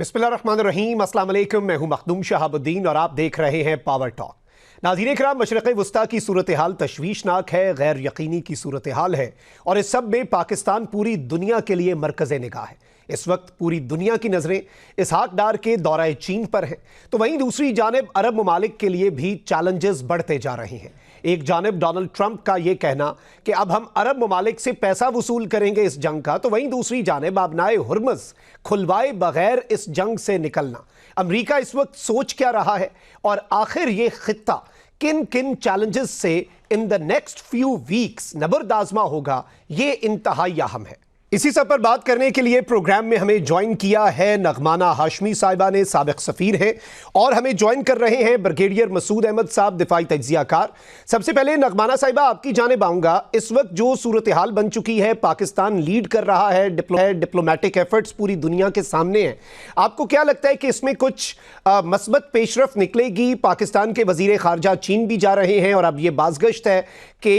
बिस्मिल्लाहिर्रहमानिर्रहीम, अस्सलाम वालेकुम। मैं हूं मखदूम शहाबुद्दीन और आप देख रहे हैं पावर टॉक। नाज़रीन किराम, मशरिक़ वुस्ता की सूरत हाल तशवीशनाक है, गैर यकीनी की सूरत हाल है और इस सब में पाकिस्तान पूरी दुनिया के लिए मरकज़े निगाह है। इस वक्त पूरी दुनिया की नज़रें इसहाक डार के दौरा चीन पर हैं, तो वहीं दूसरी जानिब अरब ममालिक के लिए भी चैलेंजेस बढ़ते जा रहे हैं। एक जानिब डोनाल्ड ट्रंप का ये कहना कि अब हम अरब ममालिक से पैसा वसूल करेंगे इस जंग का, तो वहीं दूसरी जानिब आबनाए हुर्मुज़ खुलवाए बगैर इस जंग से निकलना। अमरीका इस वक्त सोच क्या रहा है और आखिर ये खित्ता किन किन चैलेंजेस से in the next few weeks नबरदाजमा होगा, ये इंतहाई अहम है। इसी सब पर बात करने के लिए प्रोग्राम में हमें ज्वाइन किया है नगमाना हाशमी साहिबा ने, साबिक सफ़ीर हैं, और हमें ज्वाइन कर रहे हैं ब्रिगेडियर मसूद अहमद साहब, दिफाई तज्जियाकार। सबसे पहले नगमाना साहिबा, आपकी जानिब आऊँगा। इस वक्त जो सूरत हाल बन चुकी है, पाकिस्तान लीड कर रहा है, डिप्लोमेटिक एफर्ट्स पूरी दुनिया के सामने हैं। आपको क्या लगता है कि इसमें कुछ मस्बत पेशरफ निकलेगी? पाकिस्तान के वज़ीर ख़ारजा चीन भी जा रहे हैं और अब ये बाज़गश्त है कि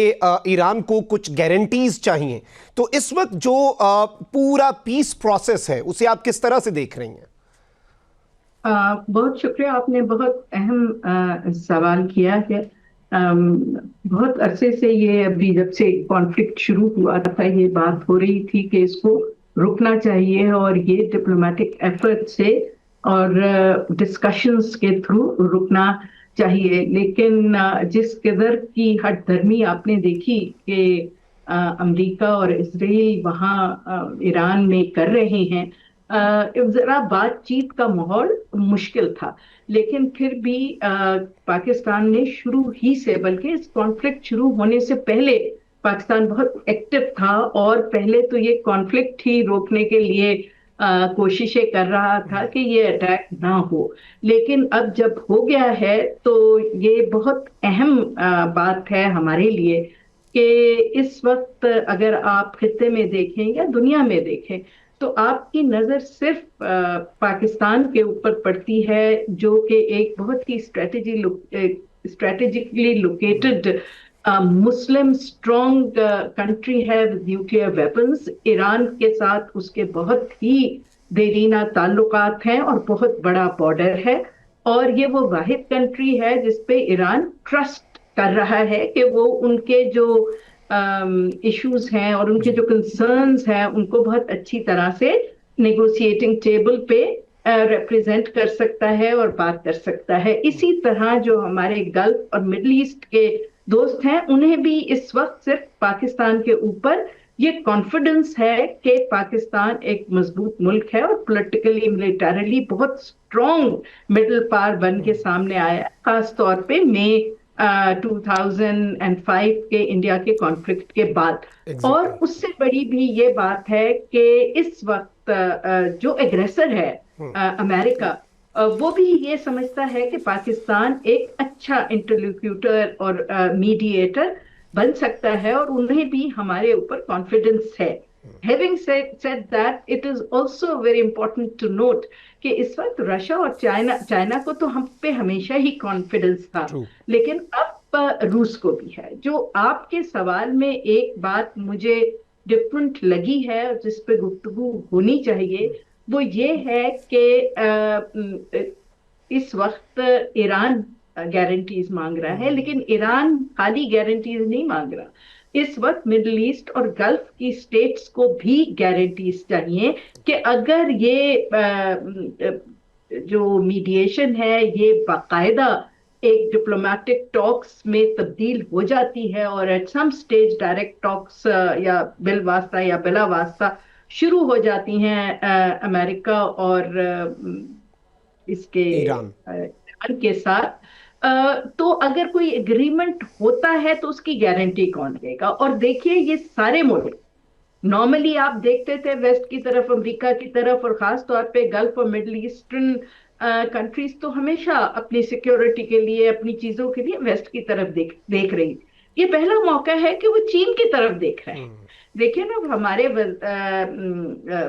ईरान को कुछ गारंटीज़ चाहिए। तो इस वक्त जो पूरा पीस प्रोसेस है, उसे आप किस तरह से देख रही हैं? बहुत शुक्रिया, आपने बहुत अहम सवाल किया है। बहुत अरसे से ये, अभी जब से कॉन्फ्लिक्ट शुरू हुआ था, ये बात हो रही थी कि इसको रुकना चाहिए और ये डिप्लोमेटिक एफर्ट से और डिस्कशंस के थ्रू रुकना चाहिए। लेकिन जिस कदर की हट धर्मी आपने देखी कि अमेरिका और इसराइल वहाँ ईरान में कर रहे हैं, जरा बातचीत का माहौल मुश्किल था। लेकिन फिर भी पाकिस्तान ने शुरू ही से, बल्कि इस कॉन्फ्लिक्ट शुरू होने से पहले पाकिस्तान बहुत एक्टिव था और पहले तो ये कॉन्फ्लिक्ट ही रोकने के लिए कोशिशें कर रहा था कि ये अटैक ना हो। लेकिन अब जब हो गया है तो ये बहुत अहम बात है हमारे लिए कि इस वक्त अगर आप खित्ते में देखें या दुनिया में देखें तो आपकी नजर सिर्फ पाकिस्तान के ऊपर पड़ती है, जो कि एक बहुत ही स्ट्रेटेजिकली लोकेटेड मुस्लिम स्ट्रॉन्ग कंट्री है विद न्यूक्लियर वेपन्स। ईरान के साथ उसके बहुत ही देरीना ताल्लुकात हैं और बहुत बड़ा बॉर्डर है, और ये वो वाहिद कंट्री है जिसपे ईरान ट्रस्ट कर रहा है कि वो उनके जो इश्यूज हैं और उनके जो कंसर्न्स हैं उनको बहुत अच्छी तरह से नेगोशिएटिंग टेबल पे रिप्रेजेंट कर सकता है और बात कर सकता है। इसी तरह जो हमारे गल्फ और मिडल ईस्ट के दोस्त हैं, उन्हें भी इस वक्त सिर्फ पाकिस्तान के ऊपर ये कॉन्फिडेंस है कि पाकिस्तान एक मजबूत मुल्क है और पॉलिटिकली मिलिटरली बहुत स्ट्रॉन्ग मिडिल पावर बन के सामने आया, खास तौर पे मई 2005 के इंडिया के कॉन्फ्लिक्ट के बाद। और उससे बड़ी भी ये बात है कि इस वक्त जो एग्रेसर है अमेरिका, वो भी ये समझता है कि पाकिस्तान एक अच्छा इंटरलोक्यूटर और मीडिएटर बन सकता है और उन्हें भी हमारे ऊपर कॉन्फिडेंस है। Having said that, it is also very important to note कि इस वक्त रशिया और चाइना को तो हम पे हमेशा ही कॉन्फिडेंस था, लेकिन अब रूस को भी है। जो आपके सवाल में एक बात मुझे डिफरेंट लगी है जिस पे गुफ्तगू होनी चाहिए, वो ये है कि इस वक्त ईरान गारंटीज मांग रहा है, लेकिन ईरान खाली गारंटीज नहीं मांग रहा। इस वक्त मिडिल ईस्ट और गल्फ की स्टेट्स को भी गारंटीज चाहिए कि अगर ये जो मीडिएशन है ये बाकायदा एक डिप्लोमेटिक टॉक्स में तब्दील हो जाती है और at some stage direct talks या बिल वास्ता या बिला वास्ता शुरू हो जाती हैं अमेरिका और इसके ईरान के साथ, तो अगर कोई एग्रीमेंट होता है तो उसकी गारंटी कौन देगा? और देखिए, ये सारे मुल्क नॉर्मली आप देखते थे वेस्ट की तरफ, अमेरिका की तरफ, और खास तौर पे गल्फ और मिडिल ईस्टर्न कंट्रीज तो हमेशा अपनी सिक्योरिटी के लिए, अपनी चीजों के लिए वेस्ट की तरफ देख रही। ये पहला मौका है कि वो चीन की तरफ देख रहे हैं। देखिए ना, हमारे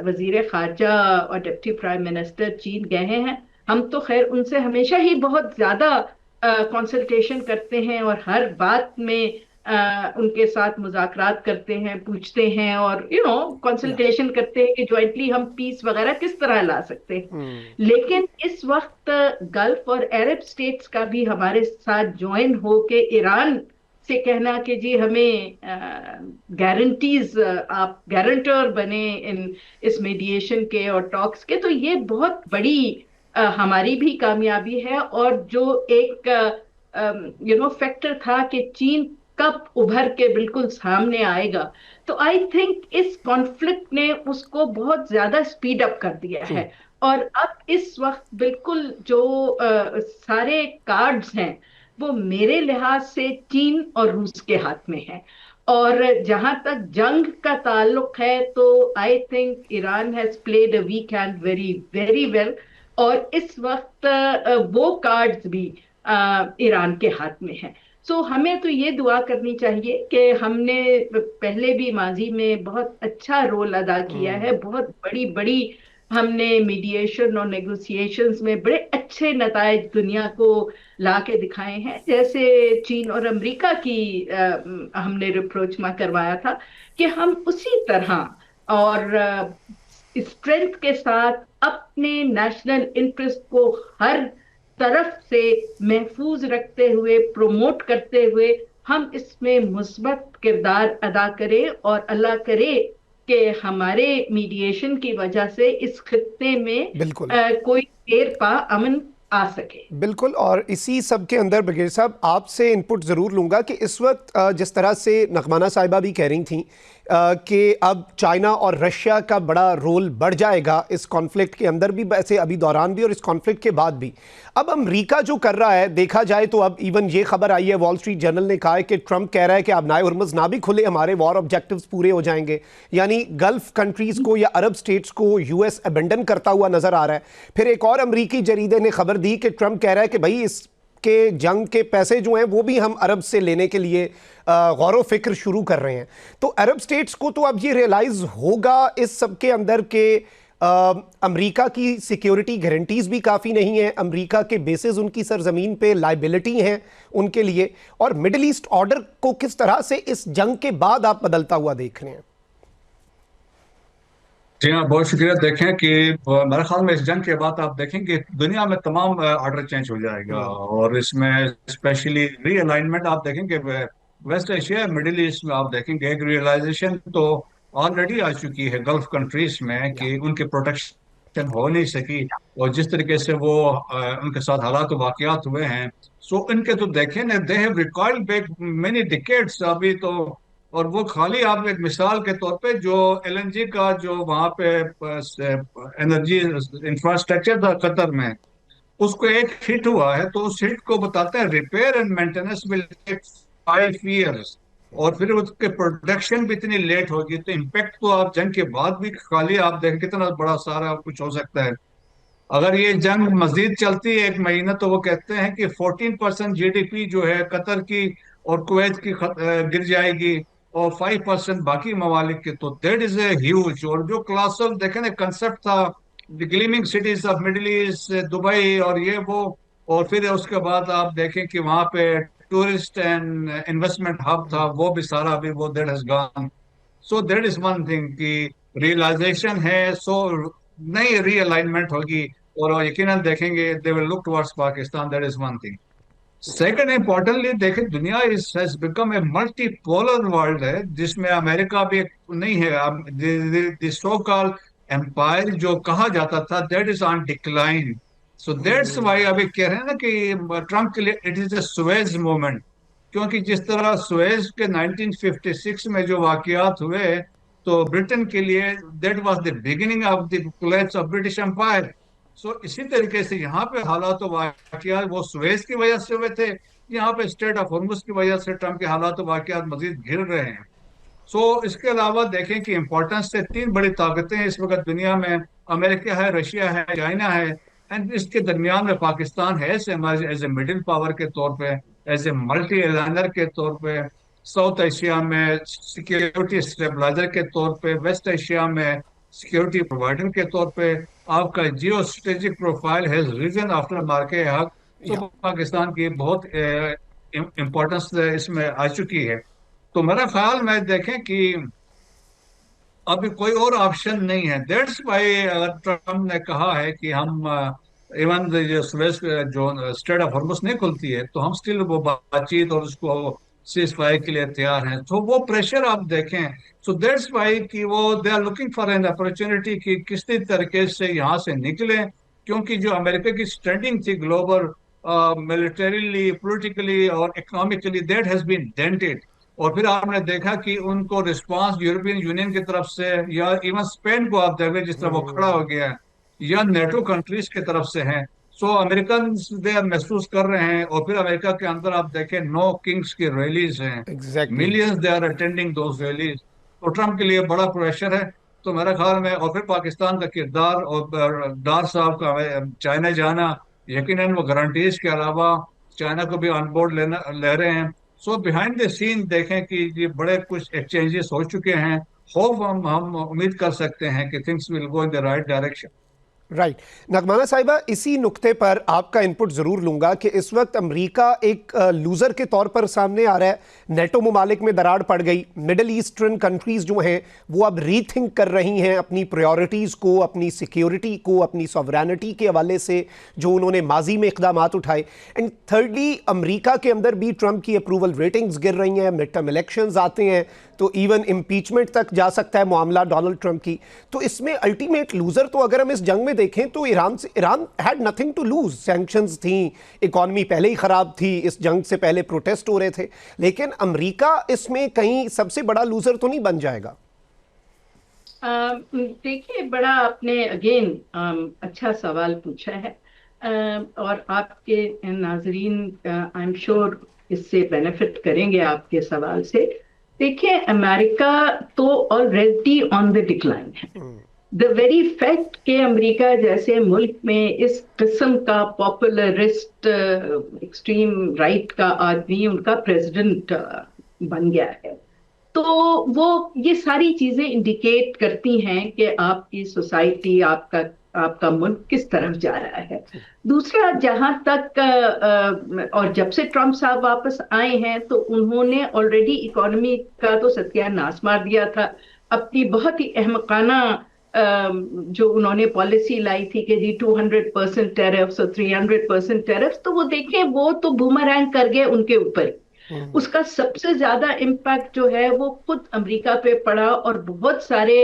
वजीर खारजा और डिप्टी प्राइम मिनिस्टर चीन गए हैं। हम तो खैर उनसे हमेशा ही बहुत ज्यादा कंसल्टेशन करते हैं और हर बात में उनके साथ मुज़ाकरात करते हैं, पूछते हैं और कंसल्टेशन करते हैं कि ज्वाइंटली हम पीस वगैरह किस तरह ला सकते हैं। लेकिन इस वक्त गल्फ और अरब स्टेट्स का भी हमारे साथ ज्वाइन हो के ईरान से कहना कि जी हमें गारंटीज, आप गारंटर बने इन इस मीडिएशन के और टॉक्स के, तो ये बहुत बड़ी हमारी भी कामयाबी है। और जो एक फैक्टर था कि चीन कब उभर के बिल्कुल सामने आएगा, तो आई थिंक इस कॉन्फ्लिक्ट ने उसको बहुत ज्यादा स्पीड अप कर दिया है। और अब इस वक्त बिल्कुल जो सारे कार्ड्स हैं वो मेरे लिहाज से चीन और रूस के हाथ में है। और जहां तक जंग का ताल्लुक है तो I think Iran has played a weak hand very very well. और इस वक्त वो कार्ड्स भी ईरान के हाथ में है। सो हमें तो ये दुआ करनी चाहिए कि हमने पहले भी माजी में बहुत अच्छा रोल अदा किया है, बहुत बड़ी बड़ी हमने मीडिएशन और नेगोशिएशंस में बड़े अच्छे नतायज दुनिया को ला के दिखाए हैं। जैसे चीन और अमेरिका की हमने रिप्रोचमा करवाया था कि हम उसी तरह और स्ट्रेंथ के साथ अपने नेशनल इंटरेस्ट को हर तरफ से महफूज रखते हुए, प्रमोट करते हुए हम इसमें मुस्बत किरदार अदा करें और अल्लाह करे कि हमारे मीडिएशन की वजह से इस खित्ते में बिल्कुल कोई देर पा अमन आ सके। बिल्कुल। और इसी सब के अंदर बगैर साहब आपसे इनपुट ज़रूर लूँगा कि इस वक्त जिस तरह से नगमाना साहिबा भी कह रही थी कि अब चाइना और रशिया का बड़ा रोल बढ़ जाएगा इस कॉन्फ्लिक्ट के अंदर भी, वैसे अभी दौरान भी और इस कॉन्फ्लिक्ट के बाद भी। अब अमेरिका जो कर रहा है देखा जाए तो अब इवन ये खबर आई है, वॉल स्ट्रीट जर्नल ने कहा है कि ट्रंप कह रहा है कि अब नाए हुर्मुज़ ना भी खुले हमारे वॉर ऑब्जेक्टिव्स पूरे हो जाएंगे, यानी गल्फ कंट्रीज़ को या अरब स्टेट्स को यूएस अबेंडन करता हुआ नजर आ रहा है। फिर एक और अमरीकी जरीदे ने खबर दी कि ट्रंप कह रहा है कि भाई इसके जंग के पैसे जो हैं वो भी हम अरब से लेने के लिए गौर फिक्र शुरू कर रहे हैं। तो अरब स्टेट्स को तो अब ये रियलाइज होगा इस सब के अंदर के अमेरिका की सिक्योरिटी गारंटीज भी काफ़ी नहीं है, अमेरिका के बेसिस उनकी सरजमीन पे लाइबिलिटी हैं उनके लिए, और मिडिल ईस्ट ऑर्डर को किस तरह से इस जंग के बाद आप बदलता हुआ देख रहे हैं? जी हाँ, बहुत शुक्रिया। देखें कि मेरे ख्याल में इस जंग के बाद आप देखें कि दुनिया में तमाम ऑर्डर चेंज हो जाएगा, और इसमें स्पेशली रीअलाइनमेंट आप देखेंगे वेस्ट एशिया मिडिल ईस्ट में। आप देखेंगे एक रियलाइजेशन तो ऑलरेडी आ चुकी है गल्फ कंट्रीज में कि उनके प्रोटेक्शन हो नहीं सकी, और जिस तरीके से वो उनके साथ हालात वाकयात हुए हैं, सो इनके तो देखें ना, they have recoiled back many decades अभी तो। और वो खाली आप एक मिसाल के तौर पे जो एलएनजी का जो वहां पे एनर्जी इंफ्रास्ट्रक्चर था कतर में, उसको एक हिट हुआ है, तो उस हिट को बताते हैं repair and maintenance will take 5 years, और फिर उसके प्रोडक्शन भी इतनी लेट होगी। तो इम्पेक्ट तो आप जंग के बाद भी खाली आप देखें कितना बड़ा सारा कुछ हो सकता है। अगर ये जंग मजीद चलती है 1 महीना, तो वो कहते हैं कि 14% जीडीपी जो है कतर की और कुवैत की गिर जाएगी, और 5% बाकी ममालिक के। तो दैट इज ए ह्यूज। और जो क्लास ऑफ देखे ना कंसेप्ट था, the gleaming cities of middle east, Dubai और ये वो, और फिर उसके बाद आप देखें कि वहां पे टूरिस्ट एंड इन्वेस्टमेंट हब था, वो भी सारा अभी वो that has gone. So that is one thing कि रियलाइजेशन है, सो नई रीअलाइनमेंट होगी, और यकीनन देखेंगे they will look towards Pakistan. That is one thing. Second importantly देखें, दुनिया is has become a multipolar world है, जिसमें अमेरिका भी एक नहीं है। सो कॉल्ड एम्पायर जो कहा जाता था, that is on decline. So that's why अभी कह रहे हैं ना कि ट्रम्प के लिए it is a Suez moment, क्योंकि जिस तरह सुएज के 1956 में जो वाकयात हुए, तो ब्रिटेन के लिए that was the beginning of the collapse of British empire. So इसी तरीके से यहाँ पे हालात वाकयात वो सुएज की वजह से हुए थे, यहाँ पे स्ट्रेट ऑफ हॉर्मुज की वजह से ट्रम्प के हालात वाकयात मजीद घिर रहे हैं। सो इसके अलावा देखें कि इंपॉर्टेंस से 3 बड़ी ताकतें इस वक्त दुनिया में, अमेरिका है, रशिया है, चाइना है, एंड इसके दरमियान में पाकिस्तान है एज ए मिडिल पावर के तौर पे, एज ए मल्टी एलाइनर के तौर पे, साउथ एशिया में सिक्योरिटी स्टेबलाइजर के तौर पे, वेस्ट एशिया में सिक्योरिटी प्रोवाइडर के तौर पे। आपका geo strategic profile has risen after मार्के हक। तो पाकिस्तान की बहुत इम्पोर्टेंस इसमें आ चुकी है। तो मेरा ख्याल में देखें कि अभी कोई और ऑप्शन नहीं है। दैट्स वाई अगर ट्रम्प ने कहा है कि हम इवन जो सुएज जो स्ट्रेट ऑफ हॉर्मुज नहीं खुलती है तो हम स्टिल वो बातचीत और उसको सीज फायर के लिए तैयार हैं, तो वो प्रेशर आप देखें। सो दैट्स वाई कि वो they are looking for an opportunity कि किस तरीके से यहाँ से निकले, क्योंकि जो अमेरिका की स्टैंडिंग थी ग्लोबल मिलिटरीली, पॉलिटिकली और economically, that has been dented. और फिर आपने देखा कि उनको रिस्पांस यूरोपियन यूनियन की तरफ से या इवन स्पेन को आप देखें जिस तरह वो खड़ा हो गया है, या नेटो कंट्रीज की तरफ से हैं। सो अमेरिकन दे महसूस कर रहे हैं। और फिर अमेरिका के अंदर आप देखें नो किंग्स की रैलीज हैं, exactly. Millions they are attending those rallies. तो ट्रम्प के लिए बड़ा प्रेशर है। तो मेरा ख्याल में, और फिर पाकिस्तान का किरदार और डार साहब का चाइना जाना, यकीनन वो गारंटीज के अलावा चाइना को भी ऑन बोर्ड लेना ले रहे हैं। सो बिहाइंड द सीन देखें कि ये बड़े कुछ एक्सचेंजेस हो चुके हैं। होप हम उम्मीद कर सकते हैं कि things will go in the right direction. Right. नगमाना साहिबा, इसी नुक्ते पर आपका इनपुट ज़रूर लूंगा कि इस वक्त अमेरिका एक लूज़र के तौर पर सामने आ रहा है। नेटो ममालिक में दरार पड़ गई, मिडल ईस्टर्न कंट्रीज़ जो हैं वो अब रीथिंक कर रही हैं अपनी प्रायोरिटीज़ को, अपनी सिक्योरिटी को, अपनी सॉवरेनिटी के हवाले से जो उन्होंने माजी में इक़दाम उठाए। एंड थर्डली, अमेरिका के अंदर भी ट्रंप की अप्रूवल रेटिंग्स गिर रही हैं, मिड टर्म इलेक्शंस आते हैं तो इवन इम्पीचमेंट तक जा सकता है मामला डोनाल्ड ट्रंप की। तो इसमें अल्टीमेट लूज़र तो अगर हम इस जंग में देखें तो Iran had nothing to lose. Sanctions थी, इकॉनमी पहले ही ख़राब थी, इस जंग से पहले प्रोटेस्ट हो रहे थे, लेकिन अमेरिका इसमें कहीं सबसे बड़ा लूज़र तो नहीं बन जाएगा? देखिए, बड़ा आपने अगेन अच्छा सवाल पूछा है। और आपके नाजरीन आई एम श्योर इससे बेनिफिट करेंगे आपके सवाल से। देखिए, अमेरिका तो ऑलरेडी ऑन द डिक्लाइन है। द वेरी फैक्ट के अमेरिका जैसे मुल्क में इस किस्म का पॉपुलरिस्ट एक्सट्रीम राइट का आदमी उनका प्रेसिडेंट बन गया है, तो वो ये सारी चीजें इंडिकेट करती हैं कि आपकी सोसाइटी, आपका मुल्क किस तरफ जा रहा है। दूसरा, जहां तक और जब से ट्रम्प साहब वापस आए हैं तो उन्होंने ऑलरेडी इकोनॉमी का तो सत्यानाश मार दिया था। अपनी बहुत ही अहमकाना जो उन्होंने पॉलिसी लाई थी कि जी 200% टैरिफ्स और 300% टैरिफ्स, तो वो देखें वो तो बूमरैंग कर गए उनके ऊपर। उसका सबसे ज्यादा इम्पैक्ट जो है वो खुद अमेरिका पे पड़ा और बहुत सारे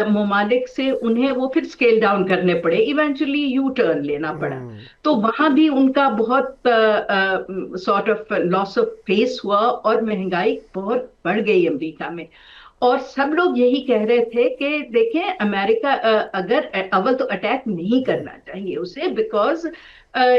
ममालिक से उन्हें वो फिर स्केल डाउन करने पड़े, इवेंचुअली यू टर्न लेना पड़ा। तो वहां भी उनका बहुत sort of loss of face हुआ और महंगाई बहुत बढ़ गई अमेरिका में। और सब लोग यही कह रहे थे कि देखें, अमेरिका अगर अव्वल तो अटैक नहीं करना चाहिए उसे, बिकॉज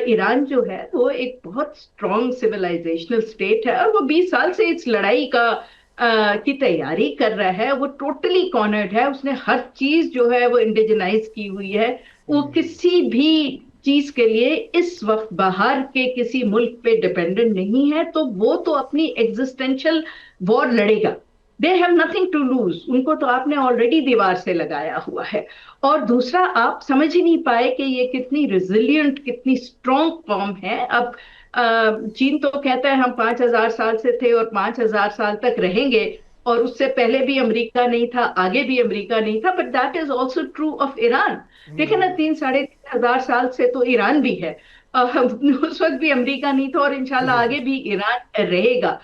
ईरान जो है वो एक बहुत स्ट्रॉन्ग सिविलाइजेशनल स्टेट है और वो 20 साल से इस लड़ाई की तैयारी कर रहा है। वो टोटली कॉर्नर्ड है, उसने हर चीज जो है वो इंडिजिनाइज की हुई है। वो किसी भी चीज के लिए इस वक्त बाहर के किसी मुल्क पे डिपेंडेंट नहीं है, तो वो तो अपनी एग्जिस्टेंशियल वॉर लड़ेगा। They have nothing to lose, उनको तो आपने ऑलरेडी दीवार से लगाया हुआ है। और दूसरा, आप समझ ही नहीं पाए कि ये कितनी रिजिलियंट, कितनी स्ट्रॉन्ग कॉम है। अब चीन तो कहता है हम 5000 साल से थे और 5000 साल तक रहेंगे, और उससे पहले भी अमेरिका नहीं था, आगे भी अमेरिका नहीं था, but that is also true of Iran. देखे ना, 3-3.5 हजार साल से तो ईरान भी है, उस वक्त भी अमेरिका नहीं था और इंशाल्लाह आगे भी ईरान रहेगा।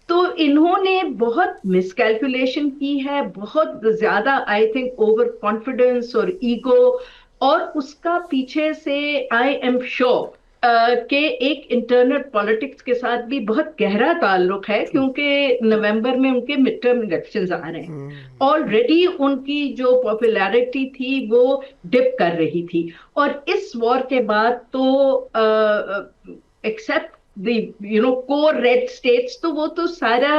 तो इन्होंने बहुत मिसकैलकुलेशन की है, बहुत ज्यादा आई थिंक ओवर कॉन्फिडेंस और ईगो, और उसका पीछे से आई एम श्योर के एक इंटरनल पॉलिटिक्स के साथ भी बहुत गहरा ताल्लुक है, क्योंकि नवंबर में उनके मिड टर्म इलेक्शंस आ रहे हैं। ऑलरेडी उनकी जो पॉपुलैरिटी थी वो डिप कर रही थी, और इस वॉर के बाद तो एक्सेप्ट कोर रेड स्टेट्स, तो वो तो सारा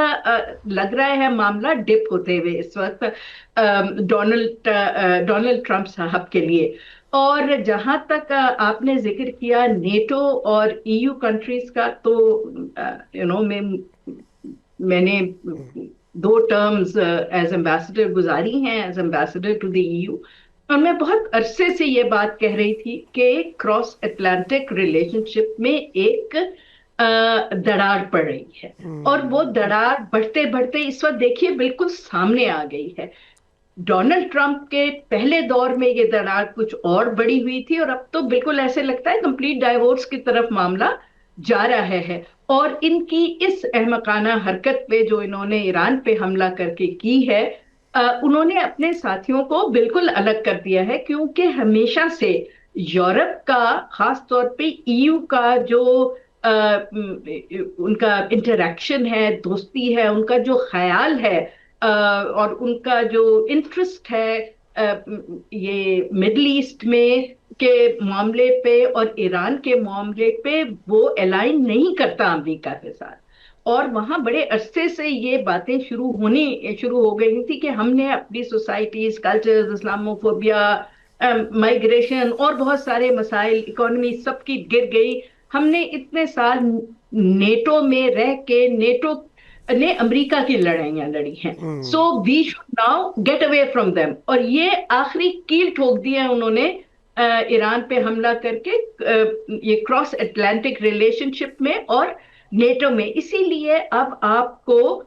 लग रहा है मामला डिप होते हुए इस वक्त डोनाल्ड ट्रंप साहब के लिए। और जहां तक आपने जिक्र किया नेटो और ईयू कंट्रीज का, तो मैंने 2 टर्म्स एज एम्बेसडर गुजारी हैं, as ambassador to the EU, और मैं बहुत अरसे से ये बात कह रही थी कि क्रॉस अटलांटिक रिलेशनशिप में एक दरार पड़ रही है। और वो दरार बढ़ते बढ़ते इस वक्त देखिए बिल्कुल सामने आ गई है। डोनाल्ड ट्रंप के पहले दौर में ये दरार कुछ और बड़ी हुई थी, और अब तो बिल्कुल ऐसे लगता है कंप्लीट डाइवोर्स की तरफ मामला जा रहा है। और इनकी इस अहमकाना हरकत पे जो इन्होंने ईरान पे हमला करके की है, उन्होंने अपने साथियों को बिल्कुल अलग कर दिया है, क्योंकि हमेशा से यूरोप का, खास तौर पे ईयू का जो उनका इंटरैक्शन है, दोस्ती है, उनका जो ख्याल है, और उनका जो इंटरेस्ट है ये मिडल ईस्ट में के मामले पे और ईरान के मामले पे, वो अलाइन नहीं करता अमेरिका के साथ। और वहां बड़े अरसे से ये बातें शुरू हो गई थी कि हमने अपनी सोसाइटीज, कल्चर्स, इस्लामोफोबिया, माइग्रेशन और बहुत सारे मसाइल, इकोनॉमी सबकी गिर गई। हमने इतने साल नेटो में रह के नेटो ने अमेरिका की लड़ाइयां लड़ी हैं, so we should now get away from them. और ये आखिरी कील ठोक दी है उन्होंने ईरान पे हमला करके, ये क्रॉस अटलांटिक रिलेशनशिप में और नेटो में। इसीलिए अब आपको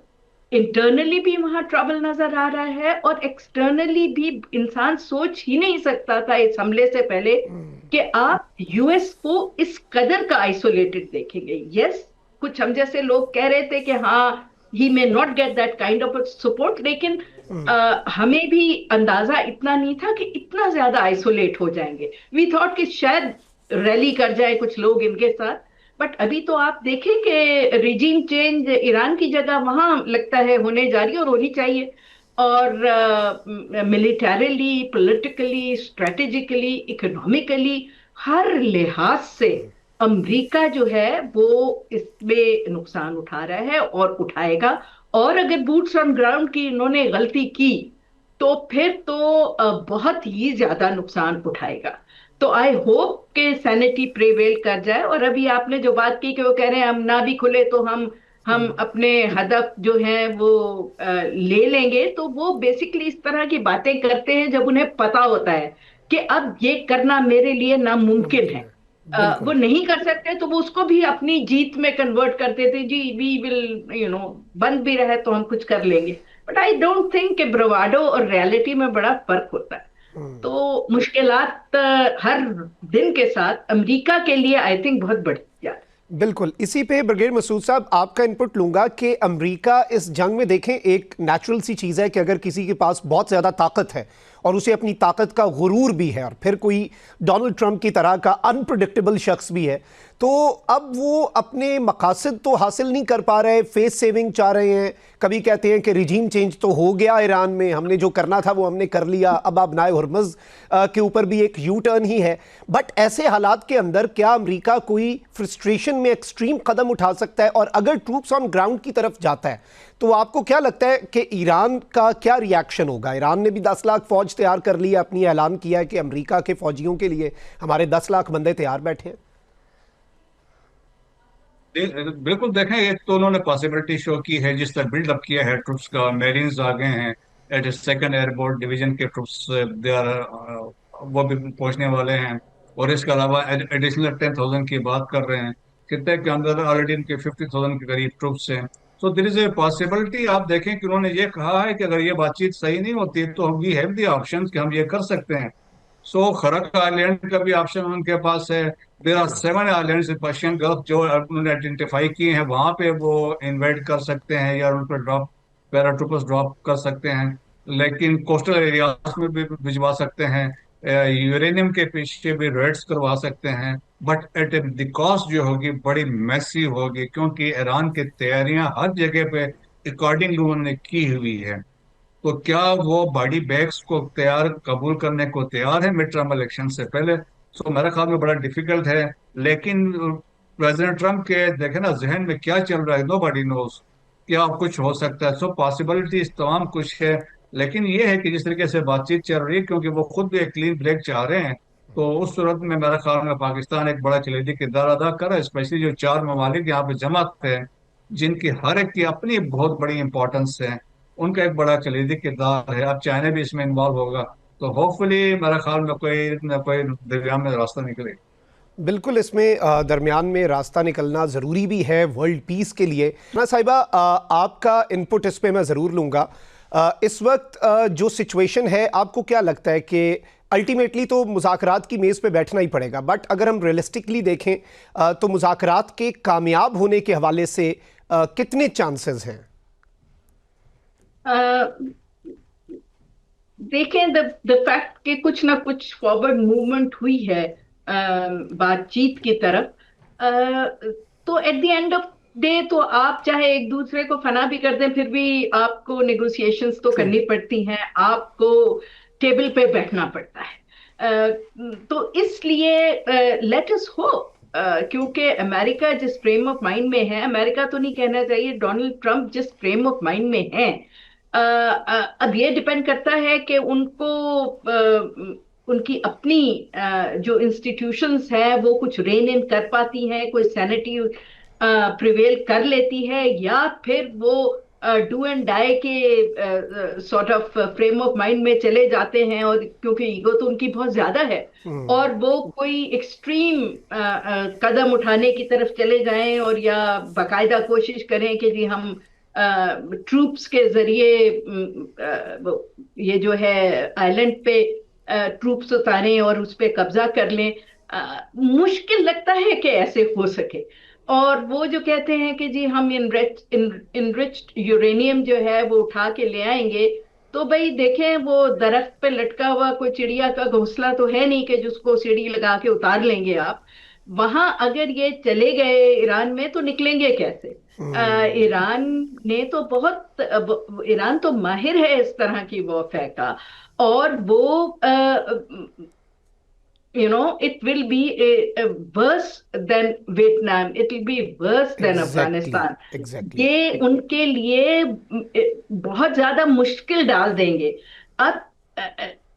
इंटरनली भी वहां ट्रबल नजर आ रहा है, और एक्सटर्नली भी इंसान सोच ही नहीं सकता था इस हमले से पहले कि आप यूएस को इस कदर का आइसोलेटेड देखेंगे। यस, कुछ हम जैसे लोग कह रहे थे कि हाँ, he may not get that kind of support, लेकिन हमें भी अंदाजा इतना नहीं था कि इतना ज्यादा आइसोलेट हो जाएंगे। वी थॉट कि शायद रैली कर जाए कुछ लोग इनके साथ, बट अभी तो आप देखें कि रिजीम चेंज ईरान की जगह वहां लगता है होने जा रही है, और होनी चाहिए। और मिलिटरीली, पॉलिटिकली, स्ट्रेटेजिकली, इकोनॉमिकली, हर लिहाज से अमेरिका जो है वो इसमें नुकसान उठा रहा है और उठाएगा। और अगर बूट्स ऑन ग्राउंड की इन्होंने गलती की तो फिर तो बहुत ही ज्यादा नुकसान उठाएगा। तो आई होप कि सैनिटी प्रिवेल कर जाए। और अभी आपने जो बात की कि वो कह रहे हैं हम ना भी खुले तो हम अपने हदफ जो हैं वो ले लेंगे, तो वो बेसिकली इस तरह की बातें करते हैं जब उन्हें पता होता है कि अब ये करना मेरे लिए नामुमकिन है। वो नहीं कर सकते तो वो उसको भी अपनी जीत में कन्वर्ट करते थे, जी वी विल बंद भी रहे तो हम कुछ कर लेंगे। बट आई डोंट थिंक कि ब्रवाडो और रियलिटी में बड़ा फर्क होता है। तो मुश्किलात हर दिन के साथ अमेरिका के लिए आई थिंक बहुत बढ़ जाती। बिल्कुल, इसी पे ब्रिगेडियर मसूद साहब आपका इनपुट लूंगा कि अमेरिका इस जंग में, देखें एक नेचुरल सी चीज़ है कि अगर किसी के पास बहुत ज़्यादा ताकत है और उसे अपनी ताकत का गुरूर भी है, और फिर कोई डोनाल्ड ट्रंप की तरह का अनप्रेडिक्टेबल शख्स भी है, तो अब वो अपने मकासद तो हासिल नहीं कर पा रहे, फेस सेविंग चाह रहे हैं। कभी कहते हैं कि रिजीम चेंज तो हो गया ईरान में, हमने जो करना था वो हमने कर लिया, अब आप नाए हुर्मुज़ के ऊपर भी एक यू टर्न ही है। बट ऐसे हालात के अंदर क्या अमेरिका कोई फ्रस्ट्रेशन में एक्सट्रीम कदम उठा सकता है? और अगर ट्रूप्स ऑन ग्राउंड की तरफ जाता है तो आपको क्या लगता है कि ईरान का क्या रिएक्शन होगा? ईरान ने भी 10 लाख फौज तैयार कर ली है, अपनी ऐलान किया है कि अमेरिका के फौजियों के लिए हमारे 10 लाख बंदे तैयार बैठे हैं। बिल्कुल देखें, एक तो उन्होंने पॉसिबिलिटी शो की है, जिस तरह बिल्डअप किया है ट्रुप्स का। मेरीन्स आ गए हैं, एट सेकंड एयरबोर्ड डिवीजन के ट्रुप्स दे आर, वो भी पहुंचने वाले हैं। और इसके अलावा एडिशनल 10,000 की बात कर रहे हैं। कितने के अंदर ऑलरेडी इनके 50,000 के करीब ट्रुप्स हैं। So there is a possibility. आप देखें कि उन्होंने ये कहा है कि अगर ये बातचीत सही नहीं होती तो वी हैव द ऑप्शन कि हम ये कर सकते हैं। सो खरक आइलैंड का भी ऑप्शन उनके पास है। There are 7 islands in Persian Gulf जो उन्होंने आइडेंटिफाई किए हैं, वहां पे वो इन्वेट कर सकते हैं या उन पर ड्रॉप, पैराट्रूपर्स ड्रॉप कर सकते हैं। लेकिन कोस्टल एरियाज में भी भिजवा सकते हैं, यूरेनियम के पीछे भी रेड्स करवा सकते हैं। बट एट द कॉस्ट जो होगी बड़ी मैसिव होगी, क्योंकि ईरान की तैयारियां हर जगह पे अकॉर्डिंग उन्होंने की हुई है। तो क्या वो बॉडी बैग्स को तैयार कबूल करने को तैयार है मिड टर्म इलेक्शन से पहले? सो मेरे ख्याल में बड़ा डिफिकल्ट है। लेकिन प्रेसिडेंट ट्रम्प के देखे ना जहन में क्या चल रहा है, नो बडी नोज। क्या कुछ हो सकता है। सो पॉसिबिलिटीज तमाम कुछ है। लेकिन ये है कि जिस तरीके से बातचीत चल रही है, क्योंकि वो खुद भी एक क्लीन ब्रेक चाह रहे हैं, तो उस सूरत में मेरे ख्याल में पाकिस्तान एक बड़ा कलीदी किरदार अदा कर रहा है। स्पेशली जो 4 ममालिक यहाँ पे जमा थे, जिनकी हर एक की अपनी बहुत बड़ी इंपॉर्टेंस है, उनका एक बड़ा कलीदी किरदार है। अब चाइना भी इसमें इन्वॉल्व होगा, तो होपफुली मेरे ख्याल में कोई न कोई दरमियान में रास्ता निकले। बिल्कुल, इसमें दरमियान में रास्ता निकलना ज़रूरी भी है वर्ल्ड पीस के लिए। ना साहिबा, आपका इनपुट इस पे मैं ज़रूर लूँगा। इस वक्त जो सिचुएशन है, आपको क्या लगता है कि अल्टीमेटली तो मुज़ाकरात की मेज़ पे बैठना ही पड़ेगा, बट अगर हम रियलिस्टिकली देखें तो मुज़ाकरात के कामयाब होने के हवाले से कितने चांसेस हैं? देखें, द फैक्ट कि कुछ ना कुछ फॉरवर्ड मूवमेंट हुई है बातचीत की तरफ, तो at the end of day तो आप चाहे एक दूसरे को फना भी कर दें, फिर भी आपको नेगोशिएशंस तो ट्रू। करनी पड़ती हैं, आपको टेबल पे बैठना पड़ता है। तो इसलिए लेट अस होप, क्योंकि अमेरिका जिस फ्रेम ऑफ माइंड में है, अमेरिका तो नहीं कहना चाहिए, डोनाल्ड ट्रंप जिस फ्रेम ऑफ माइंड में है, अब ये डिपेंड करता है कि उनको उनकी अपनी जो इंस्टीट्यूशंस है वो कुछ रेन इन कर पाती हैं, कोई सैनिटी प्रिवेल कर लेती है, या फिर वो डू एंड डाई के sort of frame of mind में चले जाते हैं, और क्योंकि ईगो तो उनकी बहुत ज्यादा है, और वो कोई एक्सट्रीम कदम उठाने की तरफ चले जाएं, और या बाकायदा कोशिश करें कि जी हम ट्रूप्स के जरिए ये जो है आइलैंड पे ट्रूप्स उतारें और उस पे कब्जा कर लें। मुश्किल लगता है कि ऐसे हो सके। और वो जो कहते हैं कि जी हम इनरिच्ड यूरेनियम जो है वो उठा के ले आएंगे, तो भाई देखें, वो दरख्त पे लटका हुआ कोई चिड़िया का घोंसला तो है नहीं कि जिसको सीढ़ी लगा के उतार लेंगे आप। वहां अगर ये चले गए ईरान में, तो निकलेंगे कैसे? ईरान ने तो ईरान तो माहिर है इस तरह की वॉरफेयर का, और वो it will be a worse than Vietnam, it will be worse than exactly, Afghanistan। Exactly. ये उनके लिए बहुत ज्यादा मुश्किल डाल देंगे। अब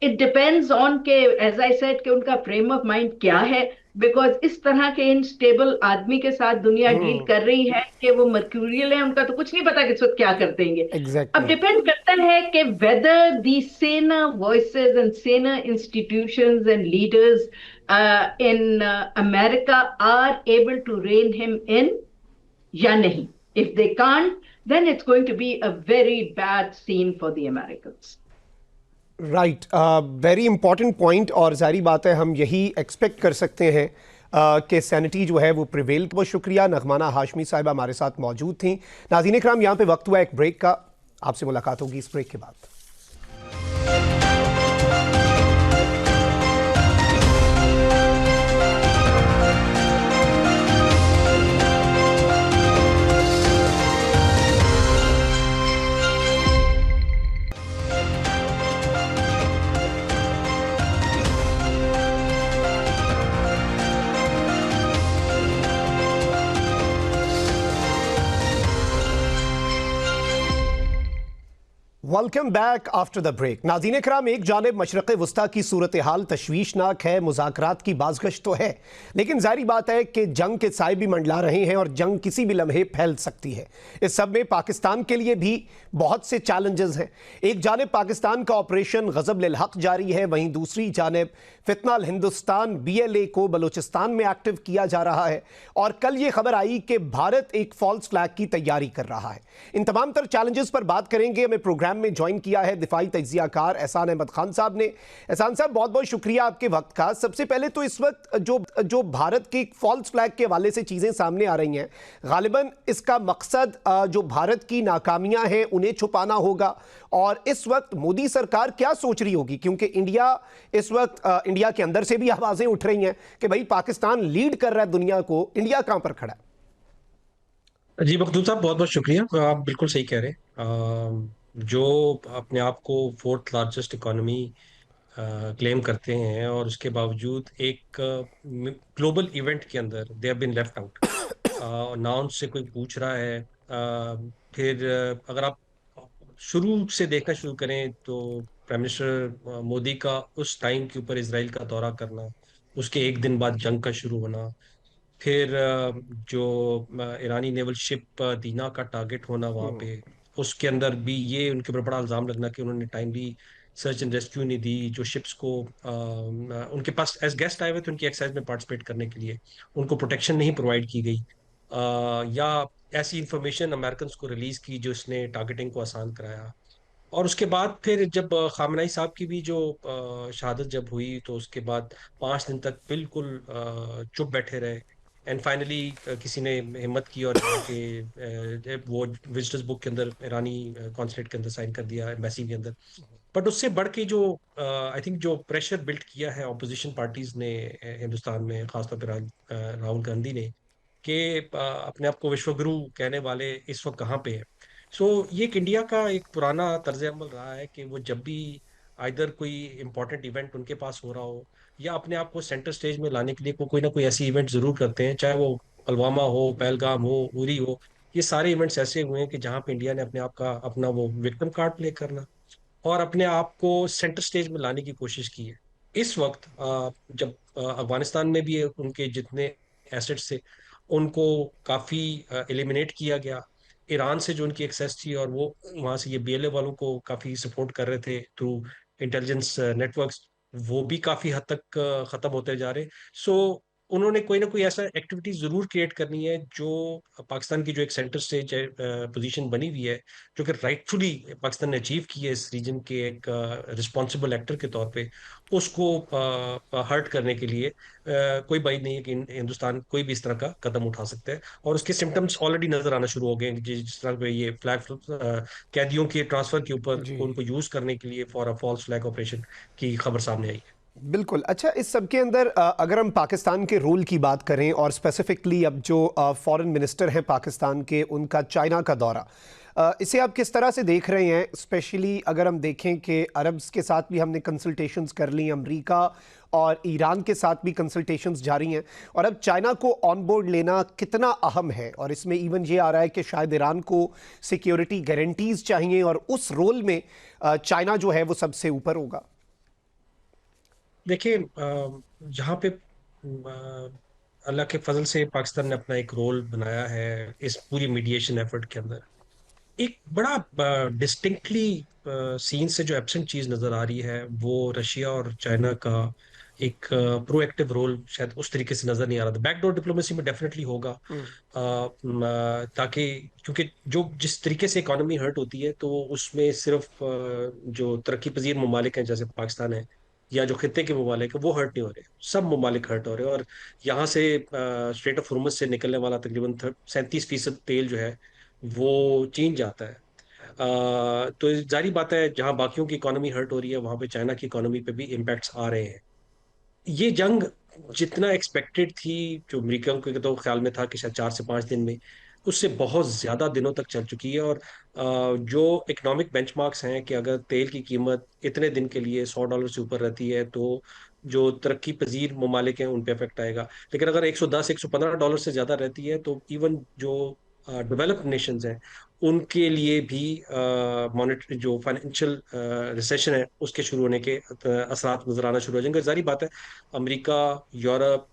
इट डिपेंड्स ऑन के, एज आई सेड, कि उनका फ्रेम ऑफ माइंड क्या है, बिकॉज इस तरह के इनस्टेबल आदमी के साथ दुनिया डील कर रही है कि वो मर्क्यूरियल है, उनका तो कुछ नहीं पता कि इस वक्त क्या कर देंगे। अब एग्जैक्टली। डिपेंड करता है कि वेदर दी सेना वॉइसेस एंड सेना institutions and leaders in America are able to rein him in या नहीं। If they can't, then it's going to be a very bad scene for the Americans. Right, very important point, और जारी बात है हम यही expect कर सकते हैं कि सैनिटी जो है वो प्रिवेल। बहुत शुक्रिया, नगमाना हाशमी साहिबा हमारे साथ मौजूद थी। नाज़रीन इकराम, यहाँ पे वक्त हुआ एक ब्रेक का, आपसे मुलाकात होगी इस ब्रेक के बाद। Welcome back after the break. नाज़रीन इकराम, एक जानिब मशरक़ वस्ता की सूरत हाल तशवीशनाक है, मुज़ाकरात की बाज़गश तो है, लेकिन ज़ाहिर बात है कि जंग के साए भी मंडला रहे हैं और जंग किसी भी लम्हे फैल सकती है। इस सब में पाकिस्तान के लिए भी बहुत से चैलेंजेस हैं। एक जानिब पाकिस्तान का ऑपरेशन गज़ब लिल हक़ जारी है, वहीं दूसरी जानिब फितनाल हिंदुस्तान BLA को बलूचिस्तान में एक्टिव किया जा रहा है, और कल ये खबर आई कि भारत एक फॉल्स फ्लैग की तैयारी कर रहा है। इन तमाम तर चैलेंजेस पर बात करेंगे। हमें प्रोग्राम में ज्वाइन किया है दिफाई तज्जियाकार एहसान अहमद खान साहब ने। एहसान साहब, बहुत बहुत शुक्रिया आपके वक्त का। सबसे पहले तो इस वक्त जो भारत के फॉल्स फ्लैग के हवाले से चीज़ें सामने आ रही हैं, गालिबन इसका मकसद जो भारत की नाकामियां हैं उन्हें छुपाना होगा, और इस वक्त मोदी सरकार क्या सोच रही होगी, क्योंकि इंडिया इस वक्त इंडिया के अंदर से भी आवाज़ें उठ रही हैं कि भाई पाकिस्तान लीड कर रहा है दुनिया को, इंडिया कहां पर खड़ा है? जी मखदूम साहब, बहुत बहुत शुक्रिया। आप बिल्कुल सही कह रहे हैं। जो अपने आप को फोर्थ लार्जेस्ट इकोनॉमी क्लेम करते हैं, और उसके बावजूद एक ग्लोबल इवेंट के अंदर they have been left out. ना उनसे कोई पूछ रहा है। फिर अगर आप शुरू से देखना शुरू करें तो प्राइम मिनिस्टर मोदी का उस टाइम के ऊपर इसराइल का दौरा करना, उसके एक दिन बाद जंग का शुरू होना, फिर जो ईरानी नेवल शिप दीना का टारगेट होना वहाँ पे, उसके अंदर भी ये उनके ऊपर बड़ा इल्जाम लगना कि उन्होंने टाइमली सर्च एंड रेस्क्यू नहीं दी, जो शिप्स को उनके पास एज गेस्ट आए हुए थे उनकी एक्सरसाइज में पार्टिसिपेट करने के लिए, उनको प्रोटेक्शन नहीं प्रोवाइड की गई, या ऐसी इंफॉर्मेशन अमेरिकन को रिलीज की जो इसने टारगेटिंग को आसान कराया। और उसके बाद फिर जब खामनाई साहब की भी जो शहादत जब हुई, तो उसके बाद 5 दिन तक बिल्कुल चुप बैठे रहे। एंड फाइनली किसी ने हिम्मत की और जाके वो विजिटर्स बुक के अंदर ईरानी कॉन्सुलेट के अंदर साइन कर दिया, एम्बेसी के अंदर। बट उससे बढ़ के जो आई थिंक जो प्रेशर बिल्ड किया है ऑपोजिशन पार्टीज ने हिंदुस्तान में, खासतौर पर राहुल गांधी ने, कि अपने आप को विश्वगुरु कहने वाले इस वक्त कहाँ पे है। सो ये एक इंडिया का एक पुराना तर्ज अमल रहा है कि वो जब भी आइदर कोई इंपॉर्टेंट इवेंट उनके पास हो रहा हो, या अपने आप को सेंटर स्टेज में लाने के लिए कोई ना कोई ऐसी इवेंट जरूर करते हैं, चाहे वो पुलवामा हो, पहलगाम हो, उरी हो। ये सारे इवेंट्स ऐसे हुए हैं कि जहाँ पे इंडिया ने अपने आप का अपना वो विक्टिम कार्ड प्ले करना और अपने आप को सेंटर स्टेज में लाने की कोशिश की है। इस वक्त जब अफगानिस्तान में भी उनके जितने एसेट्स थे उनको काफी एलिमिनेट किया गया, ईरान से जो उनकी एक्सेस थी, और वो वहां से ये बीएलए वालों को काफी सपोर्ट कर रहे थे थ्रू इंटेलिजेंस नेटवर्क्स, वो भी काफी हद तक खत्म होते जा रहे। सो उन्होंने कोई ना कोई ऐसा एक्टिविटी जरूर क्रिएट करनी है जो पाकिस्तान की जो एक सेंटर स्टेज पोजीशन बनी हुई है, जो कि राइटफुली पाकिस्तान ने अचीव की है इस रीजन के एक रिस्पॉन्सिबल एक्टर के तौर पे, उसको हर्ट करने के लिए कोई बात नहीं है कि हिंदुस्तान कोई भी इस तरह का कदम उठा सकता है। और उसके सिम्टम्स ऑलरेडी नजर आना शुरू हो गए हैं, जिस तरह पे ये फ्लैग कैदियों के ट्रांसफर के ऊपर जी उनको यूज करने के लिए for a false flag operation की खबर सामने आई है। बिल्कुल। अच्छा, इस सब के अंदर अगर हम पाकिस्तान के रोल की बात करें और स्पेसिफिकली अब जो फॉरेन मिनिस्टर हैं पाकिस्तान के, उनका चाइना का दौरा, इसे आप किस तरह से देख रहे हैं? स्पेशली अगर हम देखें कि अरब्स के साथ भी हमने कंसल्टेशंस कर ली, अमेरिका और ईरान के साथ भी कंसल्टेशंस जारी हैं, और अब चाइना को ऑन बोर्ड लेना कितना अहम है? और इसमें इवन ये आ रहा है कि शायद ईरान को सिक्योरिटी गारंटीज चाहिए और उस रोल में चाइना जो है वो सबसे ऊपर होगा। देखिए, जहाँ पे अल्लाह के फजल से पाकिस्तान ने अपना एक रोल बनाया है इस पूरी मीडिएशन एफर्ट के अंदर, एक बड़ा डिस्टिंक्टली सीन से जो एब्सेंट चीज नजर आ रही है वो रशिया और चाइना का एक प्रोएक्टिव रोल शायद उस तरीके से नजर नहीं आ रहा था। बैकडोर डिप्लोमेसी में डेफिनेटली होगा, ताकि क्योंकि जो जिस तरीके से इकोनॉमी हर्ट होती है तो उसमें सिर्फ जो तरक्की पजीर ममालिक हैं जैसे पाकिस्तान है, या जो खित्ते के ममालिक है, वो हर्ट नहीं हो रहे, सब ममालिक हर्ट हो रहे हैं। और यहाँ से स्ट्रेट ऑफ हुर्मुज से निकलने वाला तकरीबन 37% तेल जो है वो चीन जाता है। तो जारी बात है जहां बाकियों की इकोनॉमी हर्ट हो रही है वहां पे चाइना की इकोनॉमी पे भी इम्पैक्ट्स आ रहे हैं। ये जंग जितना एक्सपेक्टेड थी, जो अमेरिका के तो ख्याल में था कि शायद 4 से 5 दिन में, उससे बहुत ज्यादा दिनों तक चल चुकी है। और जो इकोनॉमिक बेंचमार्क्स हैं कि अगर तेल की कीमत इतने दिन के लिए $100 से ऊपर रहती है तो जो तरक्की पजीर ममालिक हैं उन पे इफेक्ट आएगा। लेकिन अगर 110 $115 से ज्यादा रहती है तो इवन जो डेवलप्ड नेशंस हैं उनके लिए भी मॉनेटरी जो फाइनेंशियल रिसेशन है उसके शुरू होने के असरात नजर आना शुरू हो जाएंगे। जारी बात है अमेरिका, यूरोप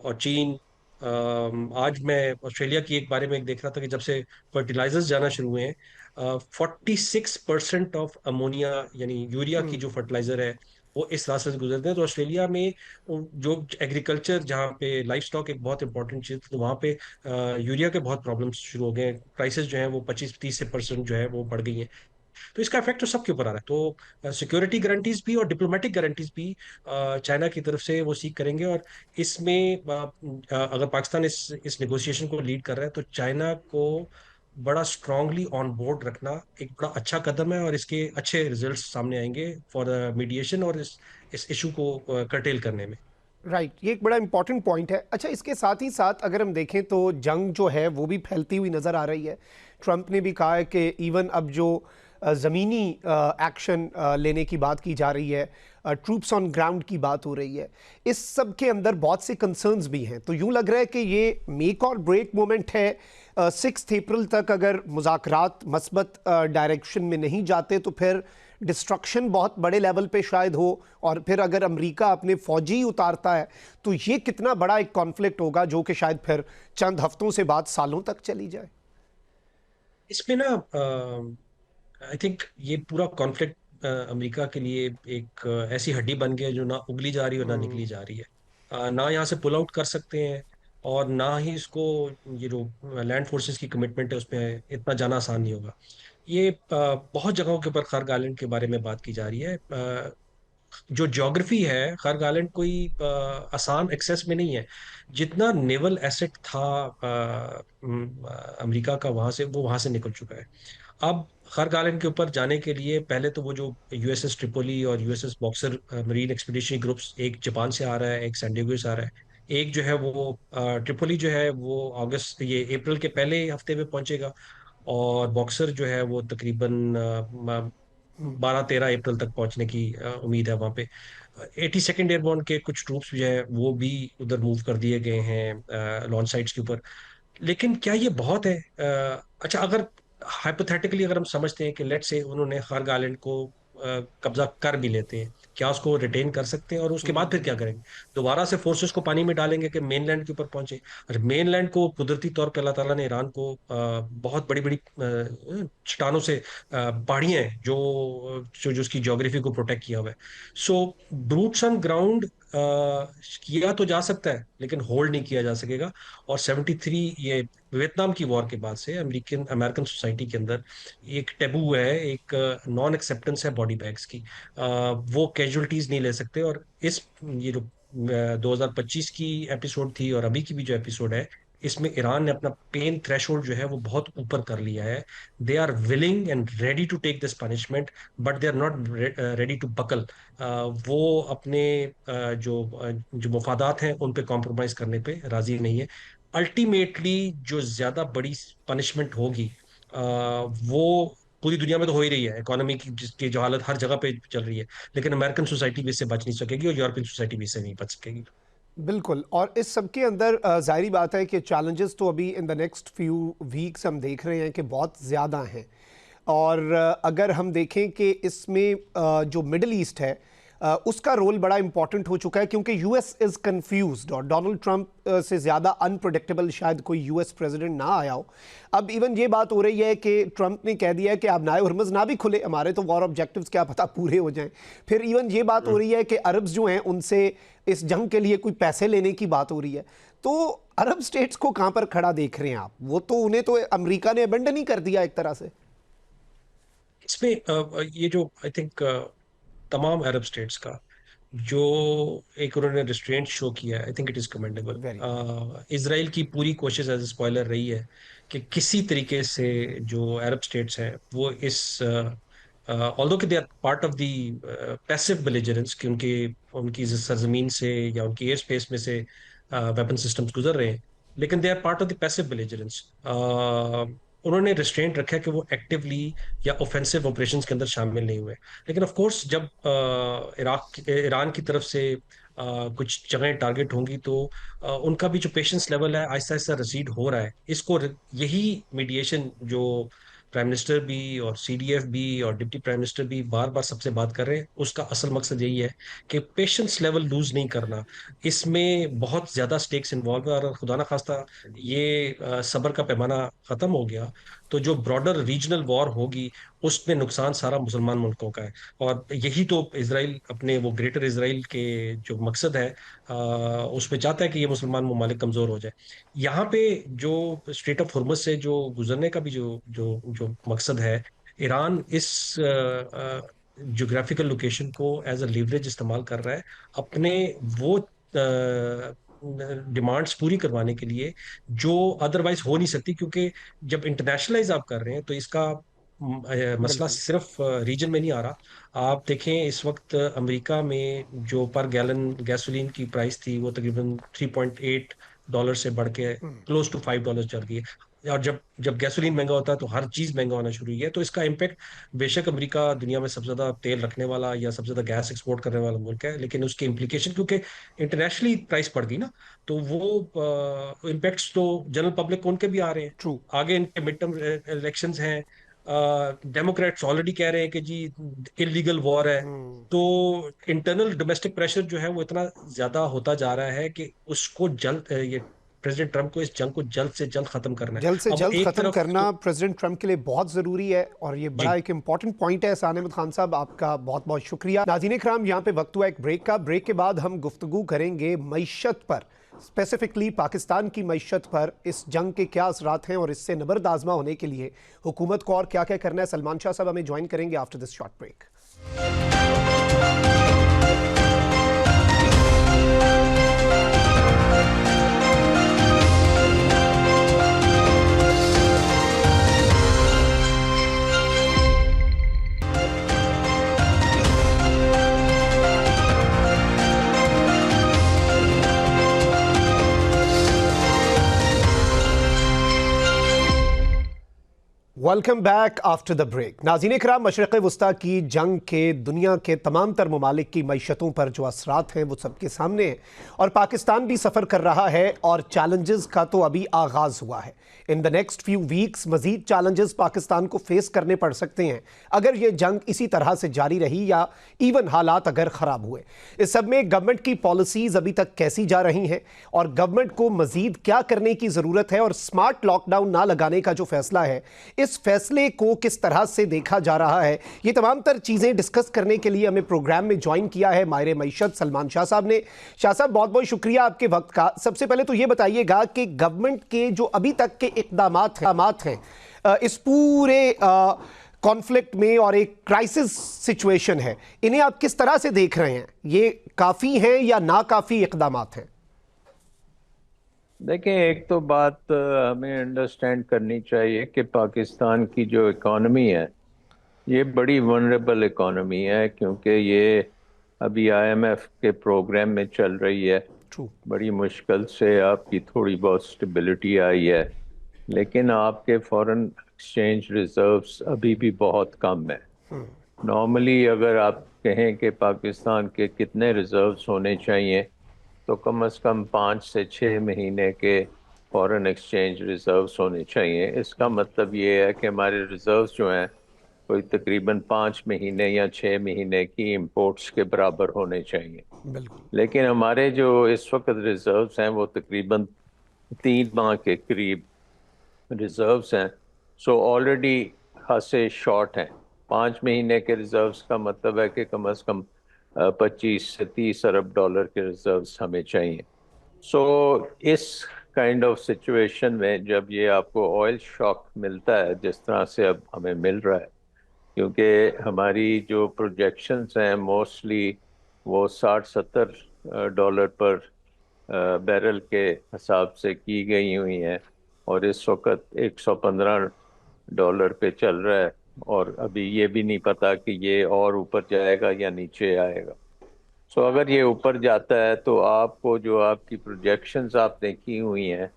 और चीन, आज मैं ऑस्ट्रेलिया की एक बारे में एक देख रहा था कि जब से फर्टिलाइजर्स जाना शुरू हुए हैं, 46% ऑफ अमोनिया यानी यूरिया की जो फर्टिलाइजर है वो इस रास्ते से गुजरते हैं। तो ऑस्ट्रेलिया में जो एग्रीकल्चर जहाँ पे लाइफ स्टॉक एक बहुत इंपॉर्टेंट चीज, तो वहाँ पे यूरिया के बहुत प्रॉब्लम्स शुरू हो गए हैं, प्राइसेस जो हैं वो 25-30% जो है वो बढ़ गई हैं। तो इसका इफेक्ट तो सबके ऊपर आ रहा है। तो सिक्योरिटी गारंटीज भी और डिप्लोमेटिक गारंटीज भी चाइना की तरफ से वो सीख करेंगे। और इसमें अगर पाकिस्तान इस नेगोशिएशन को लीड कर रहा है तो चाइना को बड़ा स्ट्रांगली ऑन बोर्ड रखना एक बड़ा अच्छा कदम है, और इसके अच्छे रिजल्ट्स सामने आएंगे फॉर मीडिएशन और इस इशू को कर्टेल करने में। राइट, ये एक बड़ा इंपॉर्टेंट पॉइंट है। अच्छा, इसके साथ ही साथ अगर हम देखें तो जंग जो है वो भी फैलती हुई नज़र आ रही है। ट्रंप ने भी कहा है कि इवन अब जो ज़मीनी एक्शन लेने की बात की जा रही है, ट्रूप्स ऑन ग्राउंड की बात हो रही है, इस सब के अंदर बहुत से कंसर्न्स भी हैं। तो यूं लग रहा है कि ये मेक और ब्रेक मोमेंट है। 6 अप्रैल तक अगर मुज़ाकरात मस्बत डायरेक्शन में नहीं जाते तो फिर डिस्ट्रक्शन बहुत बड़े लेवल पे शायद हो, और फिर अगर अमेरिका अपने फौजी उतारता है तो ये कितना बड़ा एक कॉन्फ्लिक्ट होगा जो कि शायद फिर चंद हफ्तों से बाद सालों तक चली जाए। इसमें ना आई थिंक ये पूरा कॉन्फ्लिक्ट अमेरिका के लिए एक ऐसी हड्डी बन गई है जो ना उगली जा रही है और ना निकली जा रही है। ना यहाँ से पुल आउट कर सकते हैं, और ना ही इसको, ये जो लैंड फोर्सेस की कमिटमेंट है उसमें इतना जाना आसान नहीं होगा। ये बहुत जगहों के ऊपर खर्ग आइलैंड के बारे में बात की जा रही है। जो ज्योग्राफी है, खर्ग आइलैंड कोई आसान एक्सेस में नहीं है। जितना नेवल एसेट था अमेरिका का, वहां से वो वहां से निकल चुका है। अब खर्ग आइलैंड के ऊपर जाने के लिए पहले तो वो जो यूएसएस ट्रिपोली और USS boxer marine expeditionary groups, एक जापान से आ रहा है, एक सैन डिएगो से आ रहा है। एक जो है वो ट्रिपोली जो है वो अगस्त, ये अप्रैल के पहले हफ्ते में पहुंचेगा। और बॉक्सर जो है वो तकरीबन 12-13 अप्रैल तक पहुंचने की उम्मीद है वहां पे। 82nd एयरबोर्न के कुछ ट्रूप्स जो है वो भी उधर मूव कर दिए गए हैं लॉन्च साइट्स के ऊपर। लेकिन क्या ये बहुत है? अच्छा, अगर हाइपोथेटिकली अगर हम समझते हैं कि लेट से उन्होंने खर्ग आइलैंड को कब्जा कर भी लेते हैं, क्या उसको रिटेन कर सकते हैं? और उसके बाद फिर क्या करेंगे? दोबारा से फोर्सेस को पानी में डालेंगे कि मेनलैंड के ऊपर पहुंचे? और मेनलैंड को कुदरती तौर पे अल्लाह ताला ने ईरान को बहुत बड़ी बड़ी चट्टानों से, पहाड़ियां हैं जो जो जो उसकी ज्योग्राफी को प्रोटेक्ट किया हुआ है। सो ब्रूट्स ऑन ग्राउंड किया तो जा सकता है, लेकिन होल्ड नहीं किया जा सकेगा। और 73, ये वियतनाम की वॉर के बाद से अमेरिकन अमेरिकन सोसाइटी के अंदर एक टेबू है, एक नॉन एक्सेप्टेंस है बॉडी बैग्स की। वो कैजुअलिटीज नहीं ले सकते। और इस ये जो 2025 की एपिसोड थी और अभी की भी जो एपिसोड है, इसमें ईरान ने अपना पेन थ्रेशोल्ड जो है वो बहुत ऊपर कर लिया है। They are willing and ready to take this punishment, but they are not ready to buckle. वो अपने जो मुफादात हैं उन पे कॉम्प्रोमाइज करने पे राजी नहीं है। अल्टीमेटली जो ज्यादा बड़ी पनिशमेंट होगी, वो पूरी दुनिया में तो हो ही रही है, इकोनॉमी की जिसकी जो हालत हर जगह पे चल रही है। लेकिन अमेरिकन सोसाइटी भी इससे बच नहीं सकेगी और यूरोपियन सोसाइटी भी इससे नहीं बच सकेगी। बिल्कुल। और इस सब के अंदर ज़ाहिरी बात है कि चैलेंजेस तो अभी इन द नेक्स्ट फ्यू वीक्स हम देख रहे हैं कि बहुत ज़्यादा हैं। और अगर हम देखें कि इसमें जो मिडल ईस्ट है उसका रोल बड़ा इंपॉर्टेंट हो चुका है, क्योंकि यूएस इज़ कंफ्यूज्ड और डोनाल्ड ट्रंप से ज़्यादा अनप्रडिक्टेबल शायद कोई यूएस प्रेसिडेंट ना आया हो। अब इवन ये बात हो रही है कि ट्रंप ने कह दिया है कि अब नाए हरमुज़ ना भी खुले, हमारे तो वॉर ऑब्जेक्टिव्स क्या पता पूरे हो जाएं। फिर इवन ये बात हो रही है कि अरब्स जो हैं उनसे इस जंग के लिए कोई पैसे लेने की बात हो रही है। तो अरब स्टेट्स को कहाँ पर खड़ा देख रहे हैं आप? वो तो उन्हें तो अमेरिका ने अबेंडन ही कर दिया एक तरह से। इसमें ये जो आई थिंक तमाम अरब स्टेट्स का जो एक उन्होंने रिस्ट्रेंट शो किया है, I think it is commendable. Very. Israel की पूरी कोशिश एज ए स्पॉइलर रही है कि किसी तरीके से जो अरब स्टेट्स हैं वो इस, ऑल्दो कि they are part of the passive belligerence, कि उनकी उनकी सरजमीन से या उनकी एयर स्पेस में से वेपन सिस्टम्स गुजर रहे हैं, लेकिन they are part of the passive belligerence. उन्होंने रिस्ट्रेंट रखा है कि वो एक्टिवली या ऑफेंसिव ऑपरेशंस के अंदर शामिल नहीं हुए। लेकिन ऑफ कोर्स जब ईरान की तरफ से कुछ जगहें टारगेट होंगी तो उनका भी जो पेशेंस लेवल है आहिस्ता आहिस्ता रसीड हो रहा है। इसको यही मीडिएशन जो प्राइम मिनिस्टर भी और सीडीएफ भी और डिप्टी प्राइम मिनिस्टर भी बार बार सबसे बात कर रहे हैं, उसका असल मकसद यही है कि पेशेंस लेवल लूज नहीं करना। इसमें बहुत ज्यादा स्टेक्स इन्वॉल्व है, और खुदा ना खास्ता ये सब्र का पैमाना खत्म हो गया तो जो ब्रॉडर रीजनल वॉर होगी उसमें नुकसान सारा मुसलमान मुल्कों का है। और यही तो इसराइल अपने वो ग्रेटर इसराइल के जो मकसद है, उसमें चाहता है कि ये मुसलमान ममालिक कमजोर हो जाए। यहाँ पे जो स्ट्रेट ऑफ हुर्मुज से जो गुजरने का भी जो जो जो मकसद है, ईरान इस जोग्राफिकल लोकेशन को एज अ लीवरेज इस्तेमाल कर रहा है अपने वो डिमांड्स पूरी करवाने के लिए जो अदरवाइज हो नहीं सकती। क्योंकि जब इंटरनेशनलाइज आप कर रहे हैं तो इसका मसला बिल्कुल। सिर्फ रीजन में नहीं आ रहा। आप देखें इस वक्त अमेरिका में जो पर गैलन गैसोलीन की प्राइस थी वो तकरीबन $3.8 से बढ़ के क्लोज टू $5 चल गई है। और जब जब गैसोलीन महंगा होता है तो हर चीज महंगा होना शुरू हुई है। तो इसका इम्पैक्ट, बेशक अमेरिका दुनिया में सबसे ज्यादा तेल रखने वाला या सबसे ज्यादा गैस एक्सपोर्ट करने वाला मुल्क है, लेकिन उसके इम्प्लीकेशन क्योंकि इंटरनेशनली प्राइस बढ़ गई ना, तो वो इम्पैक्ट्स तो जनरल पब्लिक को उनके भी आ रहे हैं। ट्रू। आगे इनके मिड टर्म इलेक्शंस हैं। डेमोक्रेट्स ऑलरेडी कह रहे हैं कि जी इलीगल वॉर है। तो इंटरनल डोमेस्टिक प्रेशर जो है वो इतना ज्यादा होता जा रहा है कि उसको जल्द ये प्रेसिडेंट ट्रंप को इस जंग को जल्द से जल्द खत्म करना है। जल्द से अब जल्द एक खत्म तरफ करना प्रेसिडेंट ट्रंप के लिए बहुत ज़रूरी है और ये बड़ा जी एक इंपॉर्टेंट पॉइंट है। एहसान अहमद खान साहब, आपका बहुत बहुत शुक्रिया। नाज़रीन इकराम, यहाँ पे वक्त हुआ एक ब्रेक का। ब्रेक के बाद हम गुफ्तगू करेंगे मईशत पर, स्पेसिफिकली पाकिस्तान की मईशत पर इस जंग के क्या असरात हैं और इससे नबर्द आज़मा होने के लिए हुकूमत को और क्या क्या करना है। सलमान शाह साहब हमें ज्वाइन करेंगे after this short break. Welcome back after the break. नाज़रीन इकराम, मशरिक़ वस्ता की जंग के दुनिया के तमाम तर ममालिक की मईशतों पर जो असरात हैं वो सबके सामने हैं और पाकिस्तान भी सफ़र कर रहा है और चैलेंजेस का तो अभी आगाज़ हुआ है। इन द नेक्स्ट फ्यू वीक्स मज़ीद चैलेंजेस पाकिस्तान को फेस करने पड़ सकते हैं अगर ये जंग इसी तरह से जारी रही या इवन हालात अगर ख़राब हुए। इस सब में गवर्नमेंट की पॉलिसीज़ अभी तक कैसी जा रही हैं और गवर्नमेंट को मज़ीद क्या करने की ज़रूरत है और स्मार्ट लॉकडाउन ना लगाने का जो फैसला है, इस फैसले को किस तरह से देखा जा रहा है। ये तमाम तर चीज़ें डिस्कस करने के लिए हमें प्रोग्राम में ज्वाइन किया है माहिर मईशत सलमान शाह साहब ने। शाह साहब, बहुत बहुत शुक्रिया आपके वक्त का। सबसे पहले तो ये बताइएगा कि गवर्नमेंट के जो अभी तक के इक़दामात हैं इस पूरे कॉन्फ्लिक्ट में और एक क्राइसिस सिचुएशन है, इन्हें आप किस तरह से देख रहे हैं? ये काफ़ी हैं या नाकाफ़ी इक़दामात हैं? देखें, एक तो बात हमें अंडरस्टैंड करनी चाहिए कि पाकिस्तान की जो इकॉनमी है ये बड़ी वनरेबल इकॉनमी है, क्योंकि ये अभी आईएमएफ के प्रोग्राम में चल रही है। True. बड़ी मुश्किल से आपकी थोड़ी बहुत स्टेबिलिटी आई है, लेकिन आपके फॉरेन एक्सचेंज रिजर्व्स अभी भी बहुत कम है। नॉर्मली अगर आप कहें कि पाकिस्तान के कितने रिजर्व्स होने चाहिए तो कम से कम 5 से 6 महीने के फॉरेन एक्सचेंज रिजर्व्स होने चाहिए। इसका मतलब ये है कि हमारे रिजर्व्स जो हैं कोई तकरीबन 5 महीने या 6 महीने की इंपोर्ट्स के बराबर होने चाहिए। बिल्कुल। लेकिन हमारे जो इस वक्त रिजर्व्स हैं वो तकरीबन 3 माह के करीब रिजर्व्स हैं। सो ऑलरेडी खासे शॉर्ट हैं। 5 महीने के रिजर्व्स का मतलब है कि कम से कम 25 से 30 अरब डॉलर के रिजर्व्स हमें चाहिए। सो इस काइंड ऑफ सिचुएशन में जब ये आपको ऑयल शॉक मिलता है जिस तरह से अब हमें मिल रहा है, क्योंकि हमारी जो प्रोजेक्शंस हैं मोस्टली वो 60-70 डॉलर पर बैरल के हिसाब से की गई हुई हैं और इस वक्त 115 डॉलर पे चल रहा है और अभी ये भी नहीं पता कि ये और ऊपर जाएगा या नीचे आएगा। सो अगर ये ऊपर जाता है तो आपको जो आपकी प्रोजेक्शंस आपने की हुई हैं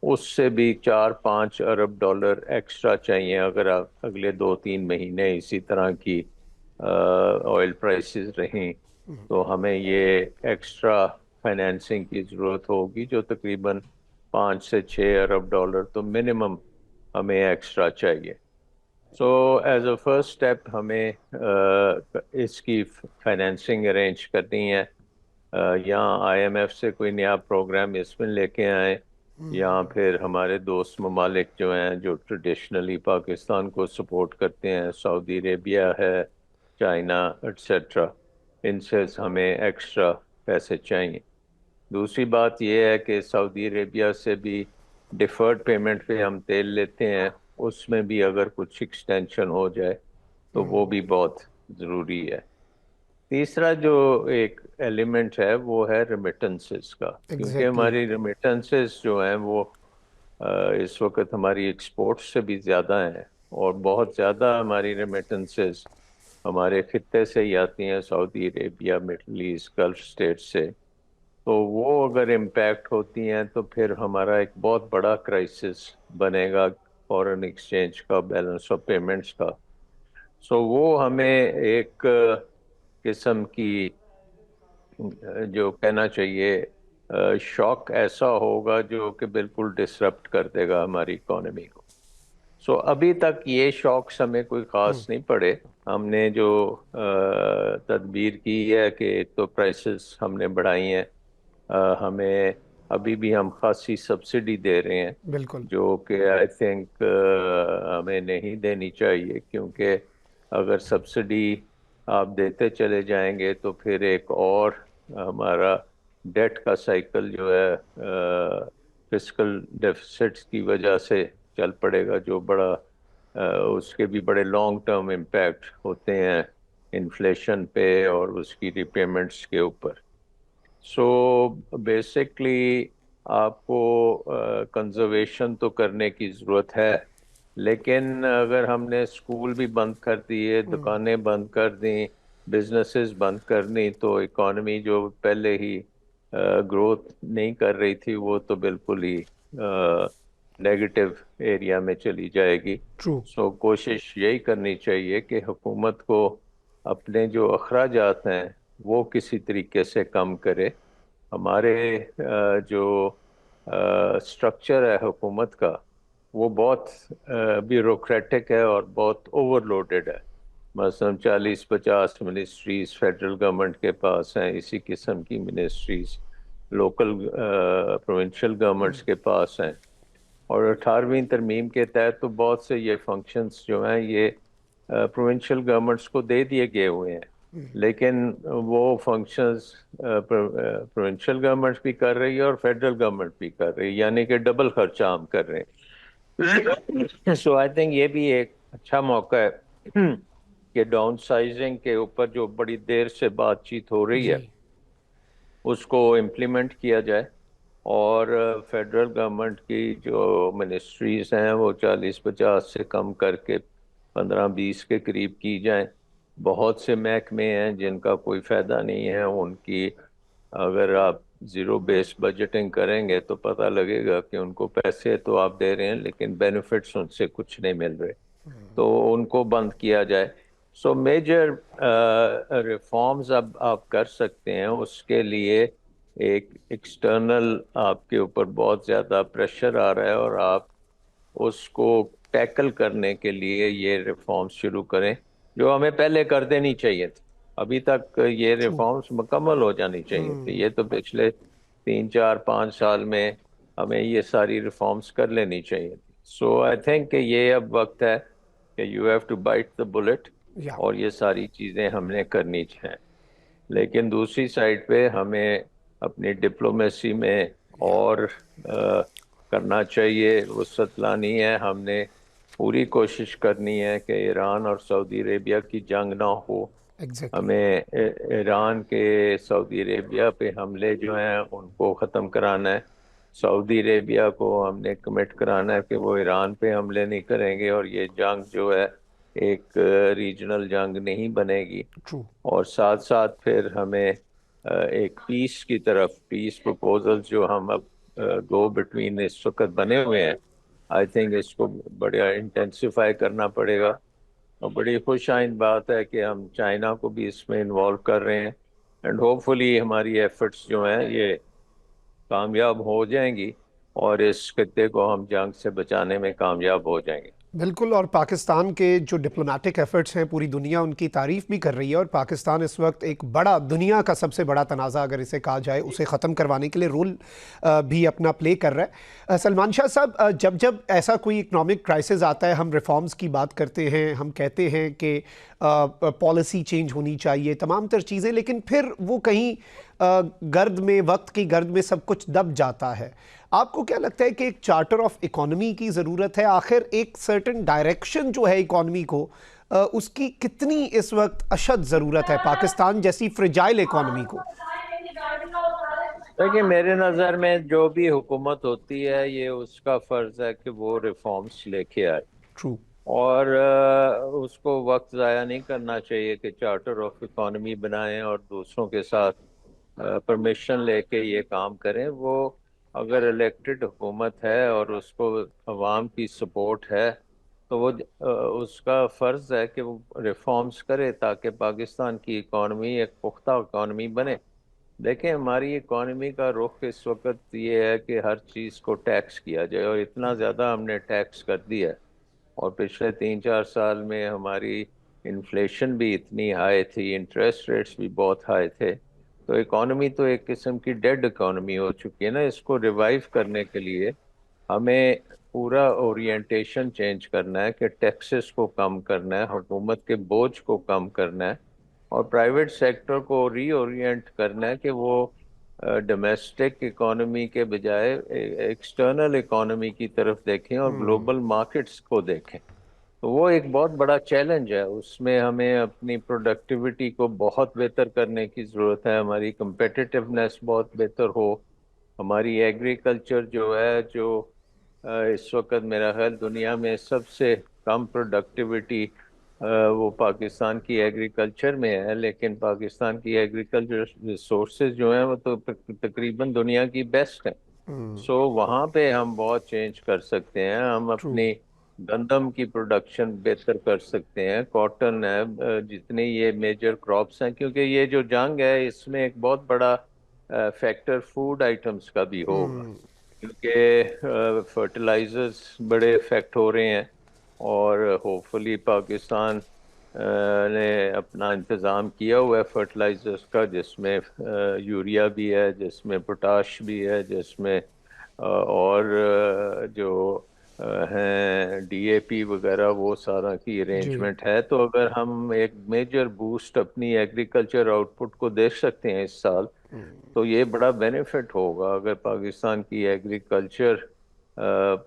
उससे भी 4-5 अरब डॉलर एक्स्ट्रा चाहिए अगर आप अगले 2-3 महीने इसी तरह की ऑयल प्राइसेस रहें, तो हमें ये एक्स्ट्रा फाइनेंसिंग की ज़रूरत होगी जो तकरीबन 5 से 6 अरब डॉलर तो मिनिमम हमें एक्स्ट्रा चाहिए। So as a first step हमें इसकी फाइनेंसिंग अरेंज करनी है, या आईएमएफ से कोई नया प्रोग्राम इसमें लेके आए या फिर हमारे दोस्त ममालिक जो हैं जो ट्रेडिशनली पाकिस्तान को सपोर्ट करते हैं, सऊदी अरेबिया है, चाइना एट्सेट्रा, इनसे हमें एक्स्ट्रा पैसे चाहिए। दूसरी बात यह है कि सऊदी अरेबिया से भी डिफर्ड पेमेंट पे हम तेल लेते हैं, उसमें भी अगर कुछ एक्सटेंशन हो जाए तो वो भी बहुत ज़रूरी है। तीसरा जो एक एलिमेंट है वो है रेमिटेंसेस का, क्योंकि हमारी रेमिटेंसेस जो हैं वो इस वक्त हमारी एक्सपोर्ट से भी ज़्यादा हैं और बहुत ज़्यादा हमारी रेमिटेंसेस हमारे खित्ते से ही आती हैं, Saudi Arabia, middle east, gulf state से। तो वो अगर इम्पैक्ट होती हैं तो फिर हमारा एक बहुत बड़ा क्राइसिस बनेगा फॉरेन एक्सचेंज का, बैलेंस ऑफ पेमेंट्स का। सो वो हमें एक किस्म की जो कहना चाहिए शॉक ऐसा होगा जो कि बिल्कुल डिसरप्ट कर देगा हमारी इकोनॉमी को। सो अभी तक ये शॉक्स हमें कोई ख़ास नहीं पड़े। हमने जो तदबीर की है कि एक तो प्राइसेस हमने बढ़ाई हैं, हमें अभी भी हम खासी सब्सिडी दे रहे हैं, बिल्कुल। जो कि आई थिंक हमें नहीं देनी चाहिए, क्योंकि अगर सब्सिडी आप देते चले जाएंगे तो फिर एक और हमारा डेट का साइकिल जो है फिस्कल डेफिसिट्स की वजह से चल पड़ेगा, जो बड़ा उसके भी बड़े लॉन्ग टर्म इम्पैक्ट होते हैं इन्फ्लेशन पे और उसकी रिपेमेंट्स के ऊपर। सो बेसिकली आपको कंजर्वेशन तो करने की ज़रूरत है, लेकिन अगर हमने स्कूल भी बंद कर दिए, दुकानें बंद कर दी, बिजनेसेस बंद कर दी, तो इकॉनमी जो पहले ही ग्रोथ नहीं कर रही थी वो तो बिल्कुल ही नेगेटिव एरिया में चली जाएगी। ट्रू। सो कोशिश यही करनी चाहिए कि हुकूमत को अपने जो अखराजात हैं वो किसी तरीके से कम करे। हमारे जो स्ट्रक्चर है हुकूमत का वो बहुत ब्यूरोक्रेटिक है और बहुत ओवरलोडेड है। मसलन 40-50 मिनिस्ट्रीज फेडरल गवर्नमेंट के पास हैं, इसी किस्म की मिनिस्ट्रीज लोकल प्रोविंशियल गवर्नमेंट्स के पास हैं, और 18वीं तरमीम के तहत तो बहुत से ये फंक्शंस जो हैं ये प्रोविंशियल गवर्नमेंट्स को दे दिए गए हुए हैं, लेकिन वो फंक्शंस प्रोविंशियल गवर्नमेंट्स भी कर रही है और फेडरल गवर्नमेंट भी कर रही है, यानी कि डबल खर्चा हम कर रहे हैं। सो आई थिंक ये भी एक अच्छा मौका है कि डाउन साइजिंग के ऊपर जो बड़ी देर से बातचीत हो रही है उसको इम्प्लीमेंट किया जाए, और फेडरल गवर्नमेंट की जो मिनिस्ट्रीज हैं वो 40-50 से कम करके 15-20 के करीब की जाएं। बहुत से महकमे हैं जिनका कोई फ़ायदा नहीं है, उनकी अगर आप ज़ीरो बेस बजटिंग करेंगे तो पता लगेगा कि उनको पैसे तो आप दे रहे हैं लेकिन बेनिफिट्स उनसे कुछ नहीं मिल रहे, तो उनको बंद किया जाए। सो मेजर रिफॉर्म्स अब आप कर सकते हैं, उसके लिए एक एक्सटर्नल आपके ऊपर बहुत ज़्यादा प्रेशर आ रहा है और आप उसको टैकल करने के लिए ये रिफॉर्म्स शुरू करें जो हमें पहले कर देनी चाहिए थी। अभी तक ये रिफॉर्म्स मुकम्मल हो जानी चाहिए थी, ये तो पिछले 3-4-5 साल में हमें ये सारी रिफॉर्म्स कर लेनी चाहिए थी। सो आई थिंक ये अब वक्त है कि you have to bite the bullet और ये सारी चीज़ें हमने करनी चाहिए। लेकिन दूसरी साइड पे हमें अपनी डिप्लोमेसी में और करना चाहिए, वसअत लानी है। हमने पूरी कोशिश करनी है कि ईरान और सऊदी अरेबिया की जंग ना हो। हमें ईरान के सऊदी अरेबिया पे हमले जो हैं उनको ख़त्म कराना है। सऊदी अरेबिया को हमने कमिट कराना है कि वो ईरान पे हमले नहीं करेंगे और ये जंग जो है एक रीजनल जंग नहीं बनेगी। और साथ साथ फिर हमें एक पीस की तरफ, पीस प्रपोजल जो हम अब गो बिटवीन इस वक्त बने हुए हैं, आई थिंक इसको बड़ा इंटेंसिफाई करना पड़ेगा। और बड़ी खुश आइंद बात है कि हम चाइना को भी इसमें इन्वॉल्व कर रहे हैं, एंड होपफुली हमारी एफर्ट्स जो हैं ये कामयाब हो जाएंगी और इस खत्ते को हम जंग से बचाने में कामयाब हो जाएंगे। बिल्कुल, और पाकिस्तान के जो डिप्लोमेटिक एफर्ट्स हैं पूरी दुनिया उनकी तारीफ़ भी कर रही है, और पाकिस्तान इस वक्त एक बड़ा, दुनिया का सबसे बड़ा तनाज़ा अगर इसे कहा जाए, उसे ख़त्म करवाने के लिए रोल भी अपना प्ले कर रहा है। सलमान शाह साहब, जब जब ऐसा कोई इकनॉमिक क्राइसिस आता है, हम रिफॉर्म्स की बात करते हैं, हम कहते हैं कि पॉलिसी चेंज होनी चाहिए, तमाम तर चीज़ें, लेकिन फिर वो कहीं गर्द में, वक्त की गर्द में सब कुछ दब जाता है। आपको क्या लगता है कि एक चार्टर ऑफ इकोनॉमी की ज़रूरत है? आखिर एक सर्टेन डायरेक्शन जो है इकोनॉमी को, उसकी कितनी इस वक्त अशद ज़रूरत है पाकिस्तान जैसी फ्रेजाइल इकोनॉमी को? देखिए, मेरे नज़र में जो भी हुकूमत होती है ये उसका फ़र्ज़ है कि वो रिफॉर्म्स लेके आए। ट्रू। और उसको वक्त ज़ाया नहीं करना चाहिए कि चार्टर ऑफ इकोनॉमी बनाएं और दूसरों के साथ परमिशन लेके ये काम करें। वो अगर इलेक्टेड हुकूमत है और उसको अवाम की सपोर्ट है तो वो उसका फ़र्ज़ है कि वो रिफॉर्म्स करे ताकि पाकिस्तान की इकॉनमी एक पुख्ता इकॉनमी बने। देखें, हमारी इकॉनमी का रुख इस वक्त ये है कि हर चीज़ को टैक्स किया जाए, और इतना ज़्यादा हमने टैक्स कर दिया है। और पिछले 3-4 साल में हमारी इन्फ्लेशन भी इतनी हाई थी, इंटरेस्ट रेट्स भी बहुत हाई थे, तो इकोनॉमी तो एक किस्म की डेड इकोनॉमी हो चुकी है ना। इसको रिवाइव करने के लिए हमें पूरा ओरिएंटेशन चेंज करना है कि टैक्सेस को कम करना है, हुकूमत के बोझ को कम करना है और प्राइवेट सेक्टर को रीओरिएंट करना है कि वो डोमेस्टिक इकोनॉमी के बजाय एक्सटर्नल इकोनॉमी की तरफ देखें और ग्लोबल मार्केट्स को देखें। तो वो एक बहुत बड़ा चैलेंज है। उसमें हमें अपनी प्रोडक्टिविटी को बहुत बेहतर करने की ज़रूरत है, हमारी कंपेटिटिवनेस बहुत बेहतर हो, हमारी एग्रीकल्चर जो है, जो इस वक्त मेरा ख्याल दुनिया में सबसे कम प्रोडक्टिविटी वो पाकिस्तान की एग्रीकल्चर में है, लेकिन पाकिस्तान की एग्रीकल्चर रिसोर्सेज जो हैं वो तो तकरीबन दुनिया की बेस्ट है। सो वहाँ पे हम बहुत चेंज कर सकते हैं। हम अपनी गंदम की प्रोडक्शन बेहतर कर सकते हैं, कॉटन है, जितने ये मेजर क्रॉप्स हैं, क्योंकि ये जो जंग है इसमें एक बहुत बड़ा फैक्टर फूड आइटम्स का भी होगा, क्योंकि फर्टिलाइजर्स बड़े इफेक्ट हो रहे हैं और होपफुली पाकिस्तान ने अपना इंतज़ाम किया हुआ है फर्टिलाइजर्स का, जिसमें यूरिया भी है, जिसमें पोटाश भी है, जिसमें और जो हैं डीएपी वगैरह, वो सारा की अरेंजमेंट है। तो अगर हम एक मेजर बूस्ट अपनी एग्रीकल्चर आउटपुट को देख सकते हैं इस साल, तो ये बड़ा बेनिफिट होगा। अगर पाकिस्तान की एग्रीकल्चर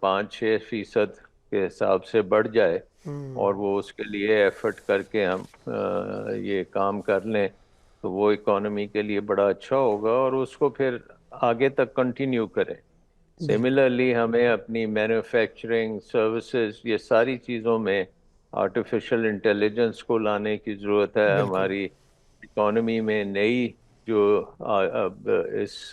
5-6% के हिसाब से बढ़ जाए और वो उसके लिए एफर्ट करके हम ये काम कर लें, तो वो इकोनॉमी के लिए बड़ा अच्छा होगा और उसको फिर आगे तक कंटिन्यू करें। सिमिलरली हमें अपनी मैन्युफैक्चरिंग, सर्विसेज, ये सारी चीज़ों में आर्टिफिशियल इंटेलिजेंस को लाने की ज़रूरत है। हमारी इकोनॉमी में नई जो अब इस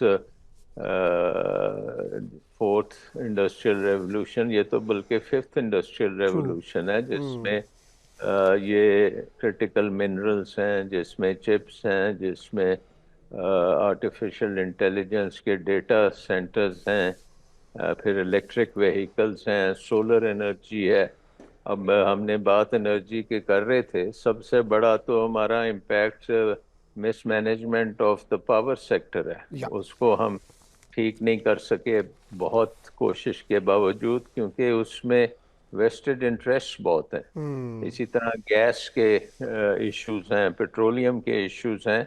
फोर्थ इंडस्ट्रियल रेवोल्यूशन, ये तो बल्कि फिफ्थ इंडस्ट्रियल रेवोल्यूशन है, जिसमें ये क्रिटिकल मिनरल्स हैं, जिसमें चिप्स हैं, जिसमें आर्टिफिशियल इंटेलिजेंस के डेटा सेंटर्स हैं, फिर इलेक्ट्रिक व्हीकल्स हैं, सोलर एनर्जी है। अब हमने बात एनर्जी के कर रहे थे, सबसे बड़ा तो हमारा impact mismanagement of the power sector है। उसको हम ठीक नहीं कर सके बहुत कोशिश के बावजूद, क्योंकि उसमें वेस्टेड इंटरेस्ट बहुत हैं। इसी तरह गैस के इश्यूज हैं, पेट्रोलियम के इश्यूज हैं।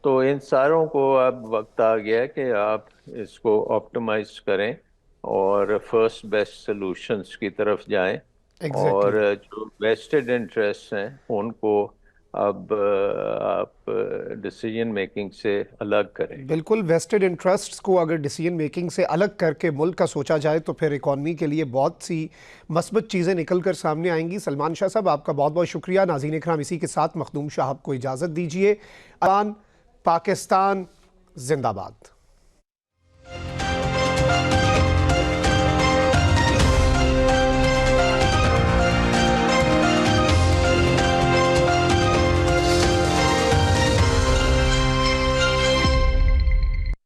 तो इन सारों को अब वक्त आ गया है कि आप इसको ऑप्टिमाइज करें और फर्स्ट बेस्ट सॉल्यूशंस की तरफ जाएं। और जो वेस्टेड इंटरेस्ट हैं उनको अब आप डिसीजन मेकिंग से अलग करें। बिल्कुल, वेस्टेड इंटरेस्ट्स को अगर डिसीजन मेकिंग से अलग करके मुल्क का सोचा जाए तो फिर इकॉनमी के लिए बहुत सी मस्बत चीज़ें निकल कर सामने आएंगी। सलमान शाह साहब, आपका बहुत बहुत शुक्रिया। नाज़रीन इकराम, इसी के साथ मखदूम शाह को इजाज़त दीजिए। पाकिस्तान जिंदाबाद।